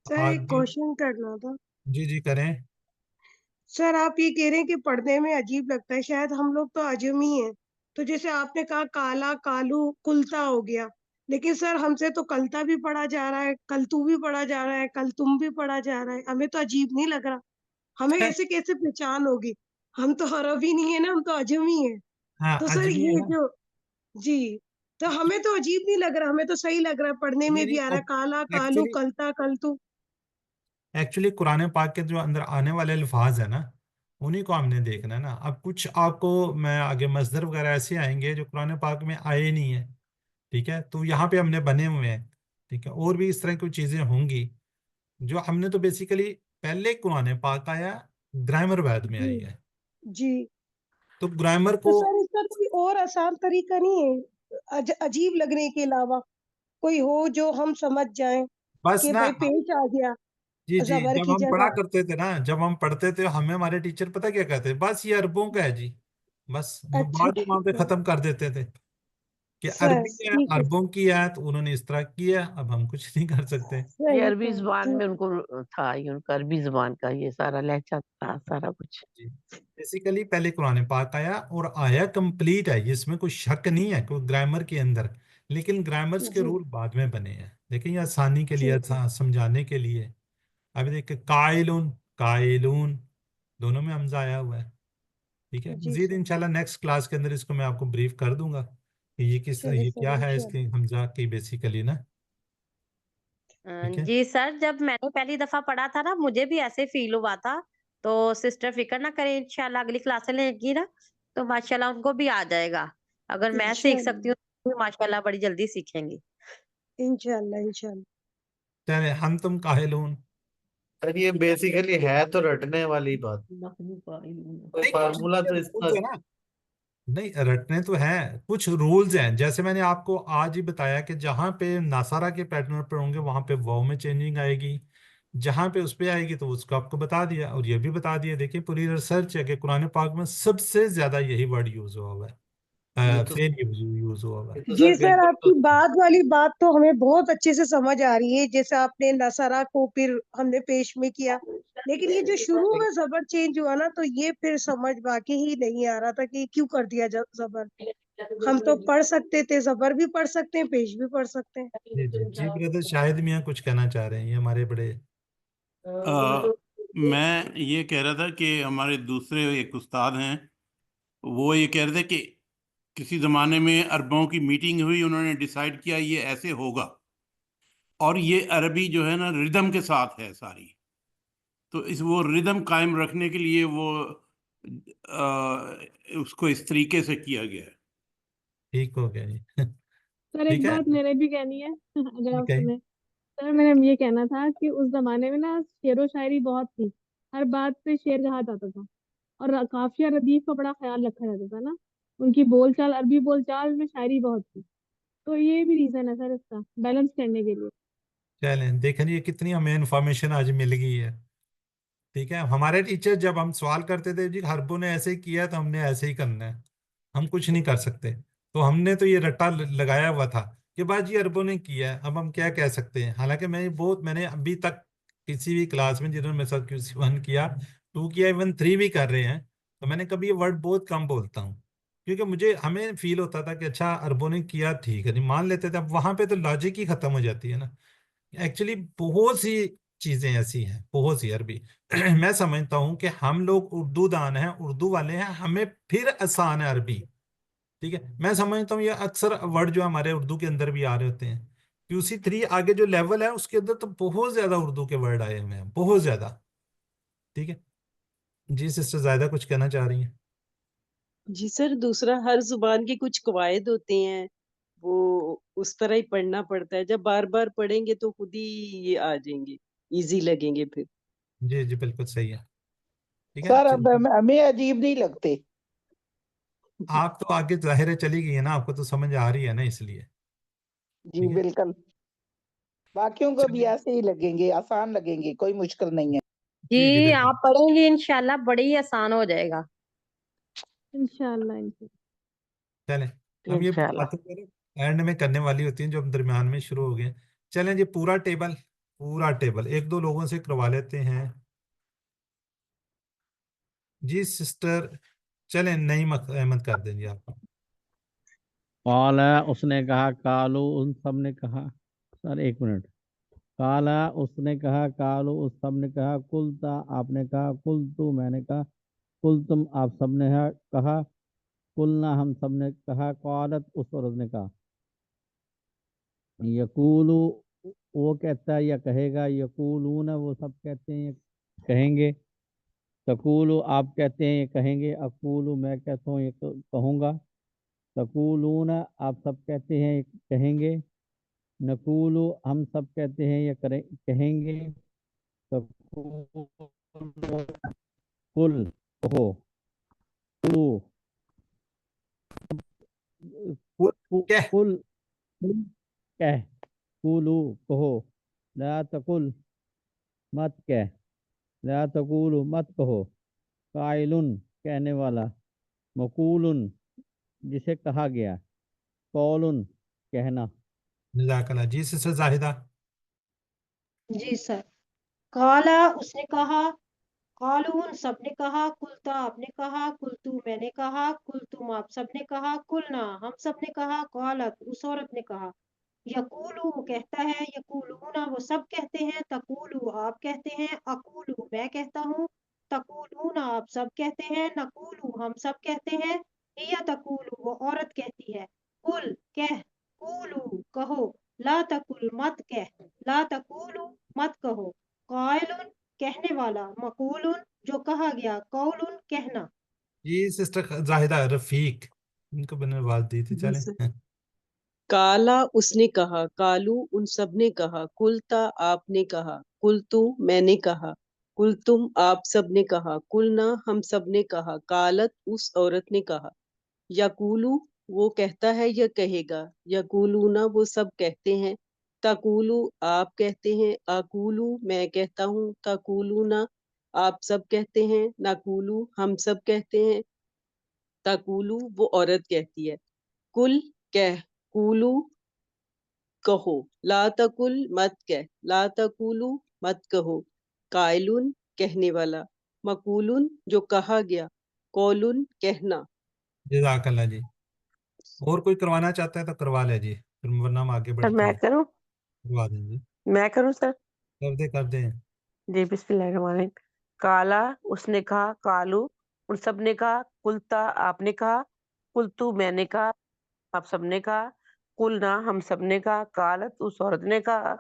सर एक आगे। क्वेश्चन करना था। जी जी करें। सर आप ये कह रहे हैं कि पढ़ने में अजीब लगता है, शायद हम लोग तो अजमी हैं। तो जैसे आपने कहा काला कालू कुलता हो गया, लेकिन सर हमसे तो कलता भी पढ़ा जा रहा है, कलतू भी पढ़ा जा रहा है, कल तुम भी पढ़ा जा रहा है, हमें तो अजीब नहीं लग रहा। हमें ऐसे कैसे पहचान होगी? हम तो अरबी नहीं है ना, हम तो अजमी हैं। हाँ तो सर अजमी है ये ना। जो जी, तो हमें तो अजीब नहीं लग रहा, हमें तो सही लग रहा है, पढ़ने में नहीं भी आ रहा है काला नहीं, कालू एक्चुअली कलता कलतू। एक्चुअली कुरान पाक के जो अंदर आने वाले अल्फाज है ना, उन्हीं को हमने देखना है ना। अब कुछ आपको मैं आगे मस्दर वगैरह ऐसे आएंगे जो कुरान पाक में आए ही नहीं है, ठीक है, तो यहाँ पे हमने बने हुए हैं, ठीक है। और भी इस तरह की चीज़ें होंगी जो हमने तो बेसिकली पहले कुरान पाक आया, ग्रामर बाद में जी आई है, जी। तो ग्रामर तो को सर इसका कोई और आसान तरीका नहीं है अजीब लगने के अलावा? कोई हो जो हम समझ जाएं बस कि ना। भाई पेश आ गया जी जी, जबर जब की हम पढ़ा जगह। करते थे ना, जब हम पढ़ते थे, हमें हमारे टीचर पता क्या कहते, बस ये अरबों का है जी, बस अच्छा बात ही वहां पे अच्छा। खत्म कर देते थे कि सर अरबी है, ठीक है, अरबों की है, तो उन्होंने इस तरह किया, अब हम कुछ नहीं कर सकते। ये सही अरबी सर जुबान ठीक। में उनको था, ये उनका अरबी जुबान का ये सारा लहजा था, सारा कुछ। जी बेसिकली पहले कुरान पाक आया, और आया कंप्लीट है, इसमें कोई शक नहीं है कोई ग्रामर के अंदर, लेकिन ग्रामर्स के जी रूल बाद में बने हैं। देखिए ये आसानी के लिए, ठीक है। समझाने के लिए। अभी देखिए काइलून काइलून, दोनों में हमजा आया हुआ है, ठीक है। जी मजीद सर इंशाल्लाह नेक्स्ट क्लास के अंदर इसको मैं आपको ब्रीफ कर दूंगा कि ये किस, चलिए ये सर क्या है, इसके इंशाल्लाह। हमजा की बेसिकली ना, ठीक है। जी सर, जब मैंने पहली दफा पढ़ा था ना, मुझे भी ऐसे फील हुआ था تو सिस्टर फिक्र ना करें, इंशाल्लाह अगली क्लासें लेंगी ना तो माशाल्लाह उनको भी आ जाएगा। अगर मैं सीख सकती हूँ तो भी माशाल्लाह बड़ी जल्दी सीखेंगी। इंशाल्लाह इंशाल्लाह। चले हम तुम काहिलून। सर ये बेसिकली है तो रटने वाली बात, कोई नहीं, फार्मूला तो कुछ इसका rules है ना, नहीं रटने तो है, कुछ रूल्स हैं। जैसे मैंने आपको आज ही बताया कि जहाँ पे नासारा के पैटर्न पे होंगे वहां पे वाव में चेंजिंग आएगी, जहाँ पे उस पे आएगी तो उसको आपको बता दिया। और ये भी बता दिया, देखिए पूरी रिसर्च है कि कुरान पाक में सबसे ज्यादा यही वर्ड यूज हुआ हुआ ये है, तो फेल यूज हुआ हुआ है। तो जी सर सर, आपकी बिल्कुल बात वाली बात तो हमें बहुत अच्छे से समझ आ रही है, जैसे आपने नसरा को फिर हमने पेश में किया, लेकिन ये जो शुरू में जबर चेंज हुआ ना, तो ये फिर समझ बाकी ही नहीं आ रहा था कि क्यों कर दिया जबर। हम तो पढ़ सकते थे, जबर भी पढ़ सकते हैं, पेश भी पढ़ सकते हैं। जी जी जी ब्रदर, शायद मियाँ कुछ कहना चाह रहे हैं, ये हमारे बड़े मैं ये कह रहा था कि हमारे दूसरे एक उस्ताद हैं, वो ये कह रहे थे कि किसी ज़माने में अरबों की मीटिंग हुई, उन्होंने डिसाइड किया ये ऐसे होगा, और ये अरबी जो है ना रिदम के साथ है सारी, तो इस वो रिदम कायम रखने के लिए वो उसको इस तरीके से किया गया है। ठीक हो गया जी। सर ठीक एक है, बात मेरे भी कहनी है अगर आप ठीक है। सुने। सर मेरा ये कहना था कि उस जमाने में ना शेरो शायरी बहुत थी, हर बात पे शेर कहा जाता था, और काफिया रदीफ का बड़ा ख्याल रखा जाता था ना, उनकी बोलचाल, अरबी बोलचाल में शायरी बहुत थी। तो ये भी रीजन है सर इसका, बैलेंस करने के लिए। चलें देखें ये कितनी हमें इंफॉर्मेशन आज मिल गई है। ठीक है, हमारे टीचर जब हम सवाल करते थे जी हरबो ने ऐसे किया तो हमने ऐसे ही करना है, हम कुछ नहीं कर सकते। तो हमने तो ये रट्टा लगाया हुआ था कि बाजी अरबों ने किया है, अब हम क्या कह सकते हैं। हालांकि मैंने अभी तक किसी भी क्लास में जिन्होंने मेरे साथ QC1 किया, 2 किया, इवन 3 भी कर रहे हैं, तो मैंने कभी ये वर्ड बहुत कम बोलता हूँ, क्योंकि मुझे हमें फील होता था कि अच्छा अरबों ने किया, ठीक है, नहीं मान लेते थे। अब वहां पे तो लॉजिक ही खत्म हो जाती है ना। एक्चुअली बहुत सी चीजें ऐसी हैं, बहुत सी अरबी मैं समझता हूँ कि हम लोग उर्दू दान हैं, उर्दू वाले हैं, हमें फिर आसान है अरबी। ठीक है, मैं समझता हूँ ये अक्सर वर्ड जो हमारे उर्दू के अंदर भी आ रहे होते हैं, QC3 आगे जो लेवल है उसके अंदर तो बहुत ज्यादा उर्दू के वर्ड आए हुए हैं, बहुत ज्यादा। ठीक है जी, सिस्टर जायदा कुछ कहना चाह रही हैं? जी सर, दूसरा हर जुबान के कुछ कवायद होते हैं, वो उस तरह ही पढ़ना पड़ता है। जब बार बार पढ़ेंगे तो खुद ही ये आ जाएंगे, इजी लगेंगे फिर। जी जी बिल्कुल सही है। ठीक है, सर अब हमें अजीब नहीं लगते। आप तो आगे जाहिर है चली गई है ना, आपको तो समझ आ रही है ना, इसलिए। जी ठीक है, बिल्कुल, बाकियों को भी ऐसे ही लगेंगे, आसान लगेंगे, कोई मुश्किल नहीं है। जी जी जी बिल्कुल। आप पढ़ेंगे इंशाल्लाह बड़ी ही आसान हो जाएगा। इंशाल्लाह इंशाल्लाह। चलें, हम ये इंशाल्लाह। बातें एंड में करने वाली होती हैं जो हम दरमियान में शुरू हो गए। चलें जी, पूरा टेबल एक दो लोगों से करवा लेते हैं। जी सिस्टर, चलें नईम अहमद कर देंगे आप। काला उसने कहा, कालू उन सब ने कहा। सर एक मिनट। काला उसने कहा, कालू उस सब ने कहा, कुलता आपने कहा, कुल तू मैंने कहा, कुल तुम आप सब ने कहा, कुलना हम सब ने कहा, कालत उस औरत ने कहा। यकूलू वो कहता है या कहेगा, यकूलूना वो सब कहते हैं कहेंगे, तकूलू आप कहते हैं ये कहेंगे, अकूलू मैं कहता हूँ ये कहूँगा, तकूलूना आप सब कहते हैं ये कहेंगे, नकूलू हम सब कहते हैं ये कहेंगे, तकूलू कुल कहो, कुलू क्या कुल कुल कह, कुलू कहो, ला तकुल मत कह, ला तकूलू मत कहो, काइलुन कहने वाला, मकूलुन जिसे कहा गया, कौलुन कहना। जज़ाकल्लाह। जी सिस्टर जाहिदा। जी सर। काला उसने कहा, कालून सबने कहा, कुलता आपने कहा, कुलतू मैंने कहा, कुल तुम आप सबने कहा, कुलना हम सबने कहा, कालत उस औरत ने कहा। यकूलू वो कहता है, यकूलूना वो सब कहते हैं, तकूलू आप कहते हैं, अकूलू मैं कहता हूँ, तकूलूना आप सब कहते हैं, नकूलू हम सब कहते हैं, हिया तकूलू वो औरत कहती है, कुल कह, कूलू कहो, ला तकुल मत कह, ला तकूलू मत कहो, कायलुन کہنے والا، مقولن جو کہا گیا، قولن کہنا۔ جی سسٹر زاہدہ رفیق ان کو میں نے آواز دی تھی، جی چلیں سر کالا اس نے کہا، کالو ان سب نے کہا، کلتا آپ نے کہا، کلتو میں نے کہا، کل تم آپ سب نے کہا، کلنا ہم سب نے کہا، کالت اس عورت نے کہا، یقولو وہ کہتا ہے یا کہے گا، یقولونا وہ سب کہتے ہیں، تقولو آپ کہتے ہیں، اقولو میں کہتا ہوں، تقولونا آپ سب کہتے ہیں، نقولو ہم سب کہتے ہیں، تقولو وہ عورت کہتی ہے، کل کہہ، کولو کہو، لا تقل مت کہہ، لا تقولو مت کہو، قائلن کہنے والا، مقولن جو کہا گیا، قولن کہنا۔ جزاک اللہ جی۔ اور کوئی کروانا چاہتا ہے تو کروا لے جی، پھر ورنہ ہم آگے سر بڑھتے میں ہیں۔ کروں کروا دیں جی، میں کروں سر کر دیں۔ جی بسم اللہ الرحمن الرحیم۔ کالا اس نے کہا، کالو ان سب نے کہا، کلتا آپ نے کہا، کلتو میں نے کہا، آپ سب نے کہا، کلنا ہم سب نے کہا، کالت اس عورت نے کہا،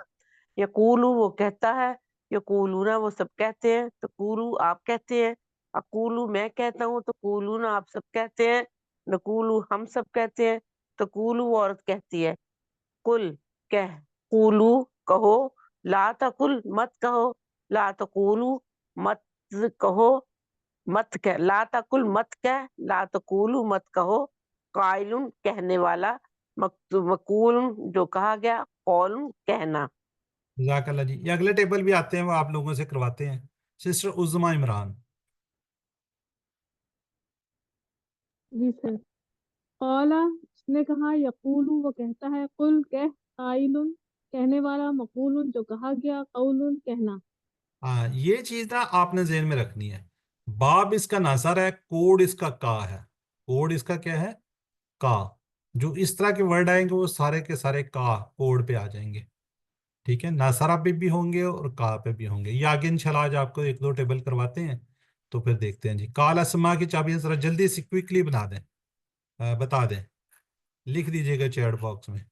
یقولو وہ کہتا ہے، یقولونا وہ سب کہتے ہیں، تقولو آپ کہتے ہیں، اقولو میں کہتا ہوں، تقولونا آپ سب کہتے ہیں، نقولو ہم سب کہتے ہیں، تقولو وہ عورت کہتی ہے، کل کہہ، قولو کہو، لا تقل مت کہو، لا تقولو مت کہو، مت کہہ، لا تقل مت کہہ، لا تقولو مت کہو، قائلن کہنے والا، مقول جو کہا گیا، قول کہنا۔ جزاک اللہ جی۔ یہ اگلے ٹیبل بھی آتے ہیں، وہ آپ لوگوں سے کرواتے ہیں۔ سسٹر عظما عمران۔ جی سر۔ قالا اس نے کہا، یقولو وہ کہتا ہے، قل کہہ، قائل کہنے والا، مقول جو کہا گیا، قول کہنا۔ ہاں یہ چیز نا آپ نے ذہن میں رکھنی ہے، باب اس کا ناصر ہے، کوڈ اس کا کا ہے، کوڈ اس کا کیا ہے، کا۔ جو اس طرح کے ورڈ آئیں گے وہ سارے کے سارے کا کوڈ پہ آ جائیں گے، ٹھیک ہے، ناصرہ پہ بھی ہوں گے اور کا پہ بھی ہوں گے۔ یہ آگے انشاءاللہ آج آپ کو ایک دو ٹیبل کرواتے ہیں تو پھر دیکھتے ہیں جی۔ کال اسما کی چابیاں ذرا جلدی سے کوئکلی بنا دیں، بتا دیں، لکھ دیجیے گا چیٹ باکس میں۔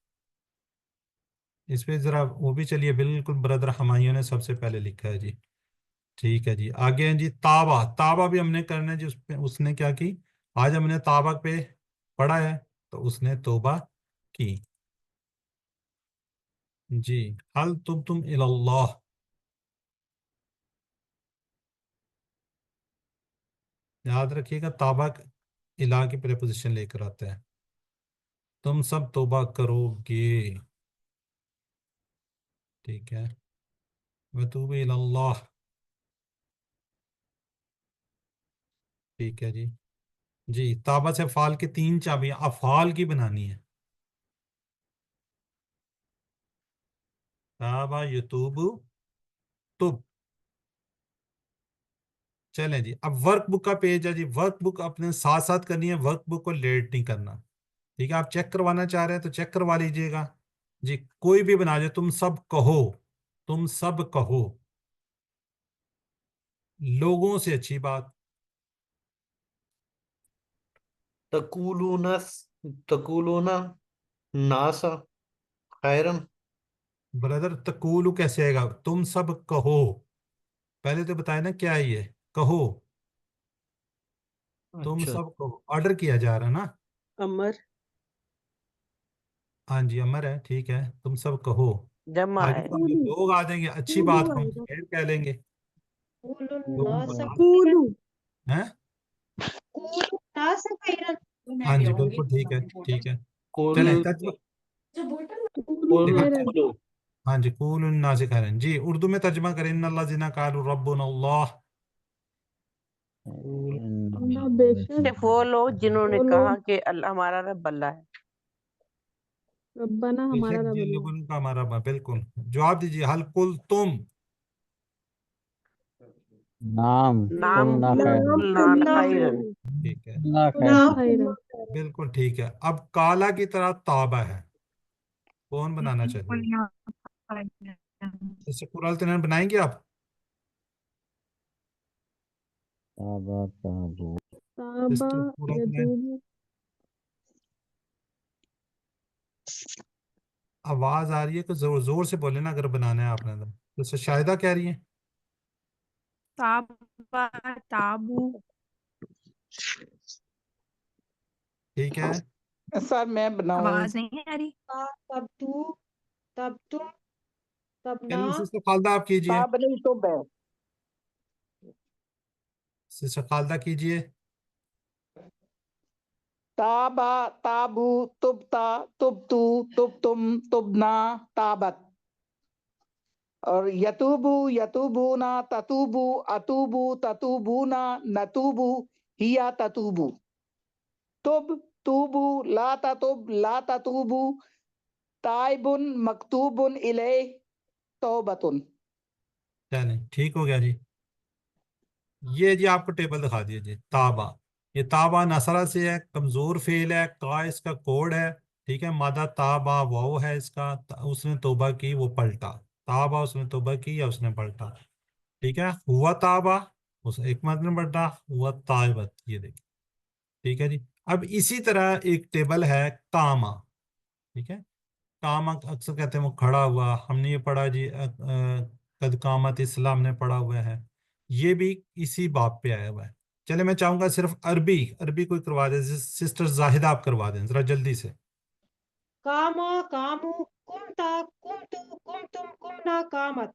اس پہ ذرا وہ بھی چلیے، بالکل برادر ہمایوں نے سب سے پہلے لکھا ہے جی، ٹھیک ہے جی۔ آگے ہیں جی تابہ، تابہ بھی ہم نے کرنا ہے جی، اس نے کیا کی، آج ہم نے تابہ پہ پڑھا ہے تو اس نے توبہ کی جی۔ حل تبتم اللہ، یاد رکھیے گا تابہ الہ کی پریپوزیشن لے کر آتا ہے، تم سب توبہ کرو گے، ٹھیک ہے، وتوب الی اللہ، ٹھیک ہے جی۔ جی تابہ سے افعال کی 3 چابیاں افعال کی بنانی ہے، تابہ یتوب تب۔ چلیں جی، اب ورک بک کا پیج ہے جی، ورک بک اپنے ساتھ ساتھ کرنی ہے، ورک بک کو لیٹ نہیں کرنا، ٹھیک ہے۔ آپ چیک کروانا چاہ رہے ہیں تو چیک کروا لیجئے گا جی، کوئی بھی بنا جائے، تم سب کہو، تم سب کہو، لوگوں سے اچھی بات، تقولون ناسا خیرن، برادر تقولو کیسے آئے گا، تم سب کہو، پہلے تو بتائے نا کیا ہے یہ، کہو، تم اچھا سب کہو، آرڈر کیا جا رہا ہے نا، امر ہاں جی امر ہے، ٹھیک ہے، تم سب کہو، جمع آگے ہے۔ تو ہمیں لوگ آ جائیں گے، اچھی بات کو ہم خیر کہہ لیں گے، قول لوگوں الناس کو خیرا، ہیں، قول الناس خیرا۔ ہاں جی بالکل ٹھیک ہے، ٹھیک ہے، قل چلیں ترجمہ، قولوا قل دیکھیں خیرا۔ ترجمہ، ہاں جی قول الناس خیرا جی، اردو میں ترجمہ کریں، ان اللہ جنا قالوا ربنا اللہ، اللہ بے شک صرف وہ لوگ جنہوں نے وہ لوگ کہا کہ اللہ ہمارا رب اللہ ہے۔ ربنا بے ہمارا شک رب جی اللہ لوگوں کا ہمارا بالکل، جواب دیجیے، حل قل تم، نام نام قلنا خیر نام قلنا قلنا خیرن، ٹھیک ہے، قلنا خیر قلنا خیرا۔ بالکل ٹھیک ہے۔ اب کالا کی طرح تابہ ہے، کون بنانا چاہیے، جیسے قرآن تنین بنائیں گے آپ، تابا تابو تابا سسٹر قرآن تنین یتوب۔ آواز آ رہی ہے کہ زور زور سے بولے نا اگر بنانا ہے آپ نے تو شاہدہ کہہ رہی ہیں ताबा ताबू ठीक है। सर मैं बनाऊं? आवाज नहीं आ रही। तब तू, तब तुम, तब ना, चलिए सिस्टर खालदा आप कीजिए, ताब नहीं तो बै। सिस्टर खालदा कीजिए। ताबा ताबू तुबता तुबतू तुबतुम तुबना ताबत। और यतूबू यतूबूना ततूबू अतूबू ततूबूना नतूबू हिया ततूबू। तुब तूबू ला ततुब ला ततूबू ताइबुन मकतूबुन इले तौबतुन। चलिए ठीक हो गया जी। ये जी आपको टेबल दिखा दिया जी। ताबा, ये ताबा नसरा से है, कमजोर फेल है, का इसका कोड है, ठीक है। मादा ताबा वाओ है इसका, उसने तौबा की वो पलटा, ताबा उसने तौबा की या उसने पलटा, ठीक है। हुआ ताबा, उस एक मत ने पलटा, हुआ ताइबत, ये देखिए, ठीक है जी। अब इसी तरह एक टेबल है कामा, ठीक है। कामा अक्सर कहते हैं वो खड़ा हुआ, हमने ये पढ़ा जी कद कामत इस्लाम ने पढ़ा हुआ है, ये भी इसी बाब पे आया हुआ है। चले मैं चाहूंगा सिर्फ अरबी अरबी कोई करवा दे, सिस्टर जाहिदा आप करवा दें जरा जल्दी से। कामा कामू, कुमता कुमतू, कुमतुम, कुमना, कामत।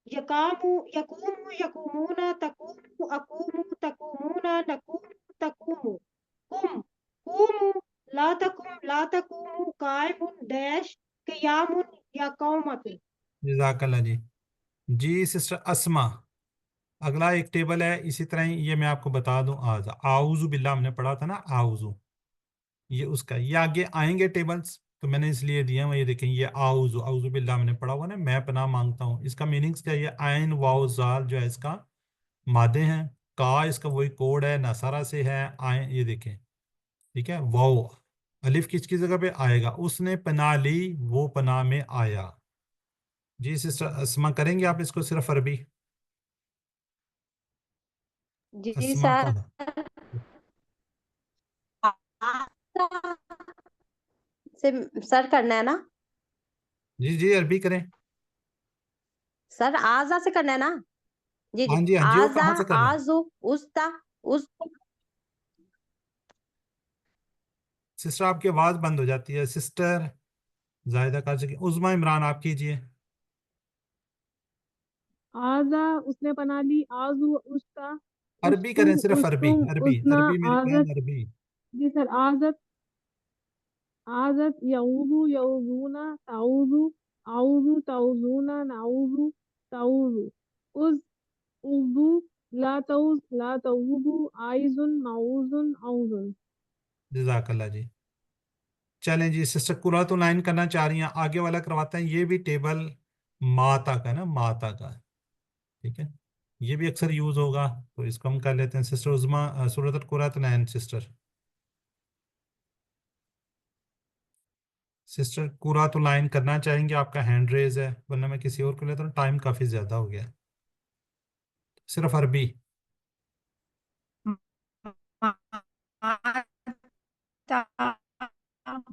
यकामू यकूमू, यकूमूना, तकूमू, अकूमू, तकूमूना, नकूमू, तकूमू। कुम कूमू, ला तकुम, ला तकूमू, कायमुन, डैश, क़ियामुन या कौमतुन। जज़ाकल्लाह जी। जी सिस्टर अस्मा, अगला एक टेबल है इसी तरह ही, ये मैं आपको बता दूं, आज आउज़ु बिल्लाह हमने पढ़ा था ना, आउज़ु, ये उसका, ये आगे आएंगे टेबल्स, तो मैंने इसलिए दिए हैं। ये देखें, ये आउज़ु आउज़ु बिल्लाह हमने पढ़ा हुआ ना, मैं पनाह मांगता हूँ, इसका मीनिंग्स क्या है? ये आइन वाओ जाल जो है इसका मादे हैं, का इसका वही कोड है, नसारा से है, आइन, ये देखें, ठीक है। वाओ अलिफ किसकी जगह पे आएगा? उसने पनाह ली, वो पनाह में आया। जी सिस्टर अस्मा करेंगे आप इसको सिर्फ अरबी? जी अस्मा सर। कौन? से सर करना है ना जी जी अरबी करें। सर, आजा से करना है ना? जी हाँ जी, जी हाँ जी, वो आजा, कहाँ से करना है? आजू, उस्ता, उस। सिस्टर आपकी आवाज बंद हो जाती है, सिस्टर जाहिदा कर सके। उज़मा इमरान आप कीजिए। आजा उसने पना ली, आजू उसका, अरबी उस्तु करें, सिर्फ अरबी उस्तुम, अरबी उसना, अरबी, मेरी बहन आजत। अरबी। जी सर, आजत आजत, यऊजू यऊजूना, ताऊजू, आऊजू ताऊजूना, नाऊजू ताऊजू, उज उजू, ला ताऊज ला ताऊजू, आइजुन माऊजुन आउजुन। जज़ाकल्लाह जी। चलें जी, सिस्टर कुरात लाइन करना चाह रही हैं, आगे वाला करवाते हैं। ये भी टेबल माता का ना, माता का, ठीक है। ये भी अक्सर यूज होगा, तो इसको हम कर लेते हैं। सिस्टर उज़मा सूरत कुरात लाइन, सिस्टर सिस्टर कुरात लाइन करना चाहेंगे? आपका हैंड रेज है, वरना मैं किसी और को लेता हूँ, टाइम काफ़ी ज़्यादा हो गया। सिर्फ अरबी।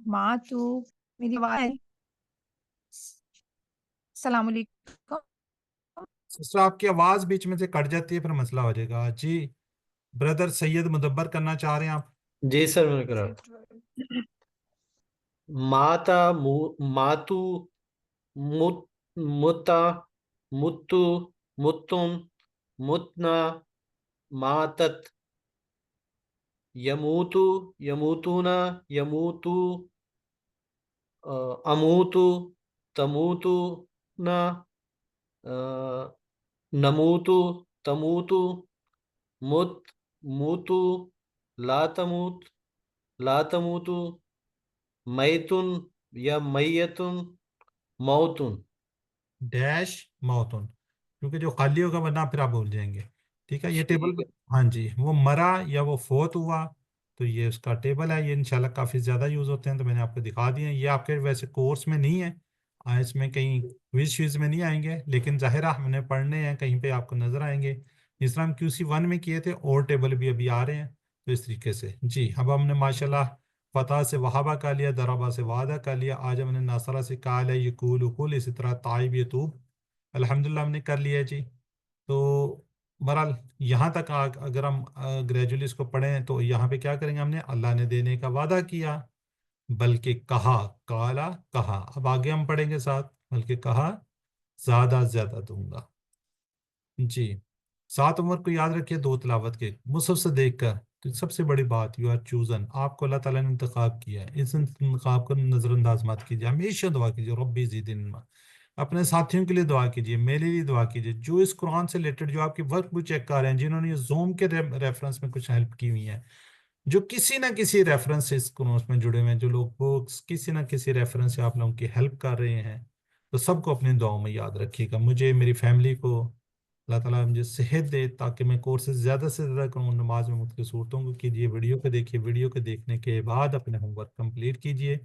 माँ तू, मेरी आवाज। अस्सलाम वालेकुम। सिस्टर आपकी आवाज़ बीच में से कट जाती है, फिर मसला हो जाएगा जी। ब्रदर सैयद मुदब्बर करना चाह रहे हैं आप? जी सर मैं करा। माता मातू मुत मुता मुत्तु मुत्तुम मुतना मातत यमूतु यमूतूना यमूतु अमूतु तमूतु ना नमूतु तमूतु मुत मूतु ला तमूत ला तमूतु मैतुन या मैयतुन मौतुन डैश मौतुन, क्योंकि जो खाली होगा वरना फिर आप भूल जाएंगे, ठीक है। ये टेबल, ठीक है। हाँ जी, वो मरा या वो फोत हुआ, तो ये उसका टेबल है। ये इंशाल्लाह काफ़ी ज़्यादा यूज़ होते हैं, तो मैंने आपको दिखा दिए हैं। ये आपके वैसे कोर्स में नहीं है, इसमें कहीं क्विज श्विज में नहीं आएंगे, लेकिन ज़ाहिर है हमने पढ़ने हैं, कहीं पे आपको नज़र आएंगे। जिस तरह हम QC1 में किए थे, और टेबल भी अभी आ रहे हैं, तो इस तरीके से जी। अब हमने माशाल्लाह फतह से वहाबा का लिया, दराबा से वादा का लिया, आज हमने नासरा से काल है, यकूल उकुल, इसी तरह ताइब यतूब अल्हम्दुलिल्लाह हमने कर लिया जी। तो बहरहाल यहाँ तक अगर हम ग्रेजुअली इसको पढ़ें तो यहाँ पे क्या करेंगे, हमने अल्लाह ने देने का वादा किया, बल्कि कहा, काला कहा। अब आगे हम पढ़ेंगे साथ, बल्कि कहा ज्यादा दूंगा। जी, 7 उम्र को याद रखिए, 2 तिलावत के मुसहफ से देखकर। तो सबसे बड़ी बात, यू आर चूजन, आपको अल्लाह ताला ने इंतखाब किया है, इस इंतखाब को नजरअंदाज मत कीजिए, हमेशा दुआ कीजिए, रब्बी ज़िदनी। अपने साथियों के लिए दुआ कीजिए, मेरे लिए दुआ कीजिए, जो इस कुरान से रिलेटेड जो आपकी वर्क बुक चेक कर रहे हैं, जिन्होंने ये ज़ूम के रेफरेंस में कुछ हेल्प की हुई है, जो किसी ना किसी रेफरेंस से इस कोर्स में जुड़े हुए हैं, जो लोग बुक्स किसी ना किसी रेफरेंस से आप लोगों की हेल्प कर रहे हैं, तो सबको अपनी दुआओं में याद रखिएगा। मुझे, मेरी फैमिली को अल्लाह ताला मुझे सेहत दे, ताकि मैं कोर्सेज ज़्यादा से ज़्यादा करूँ। नमाज में मुख्तलिफ सूरतों को कीजिए, वीडियो को देखिए, वीडियो को देखने के बाद अपने होमवर्क कंप्लीट कीजिए,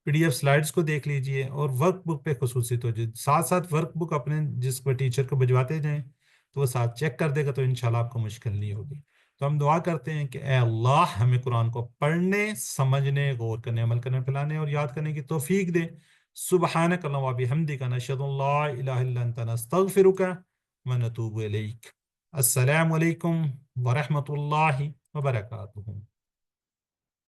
PDF स्लाइड्स को देख लीजिए, और वर्क बुक पे खुसूसी तवज्जो, साथ साथ वर्क बुक अपने जिस पर टीचर को भिजवाते जाएँ, तो वो साथ चेक कर देगा, तो इंशाल्लाह आपको मुश्किल नहीं होगी। तो हम दुआ करते हैं कि ए अल्लाह हमें कुरान को पढ़ने, समझने, गौर करने, अमल करने, फैलाने और याद करने की तौफीक दे। सुब्हानक अल्लाहुम्मा व बिहम्दिका नशहदु अल्ला इलाहा इल्ला अंता नस्तगफिरुका व नतूबु इलैक। अस्सलामु अलैकुम व रहमतुल्लाहि व बरकातुहू।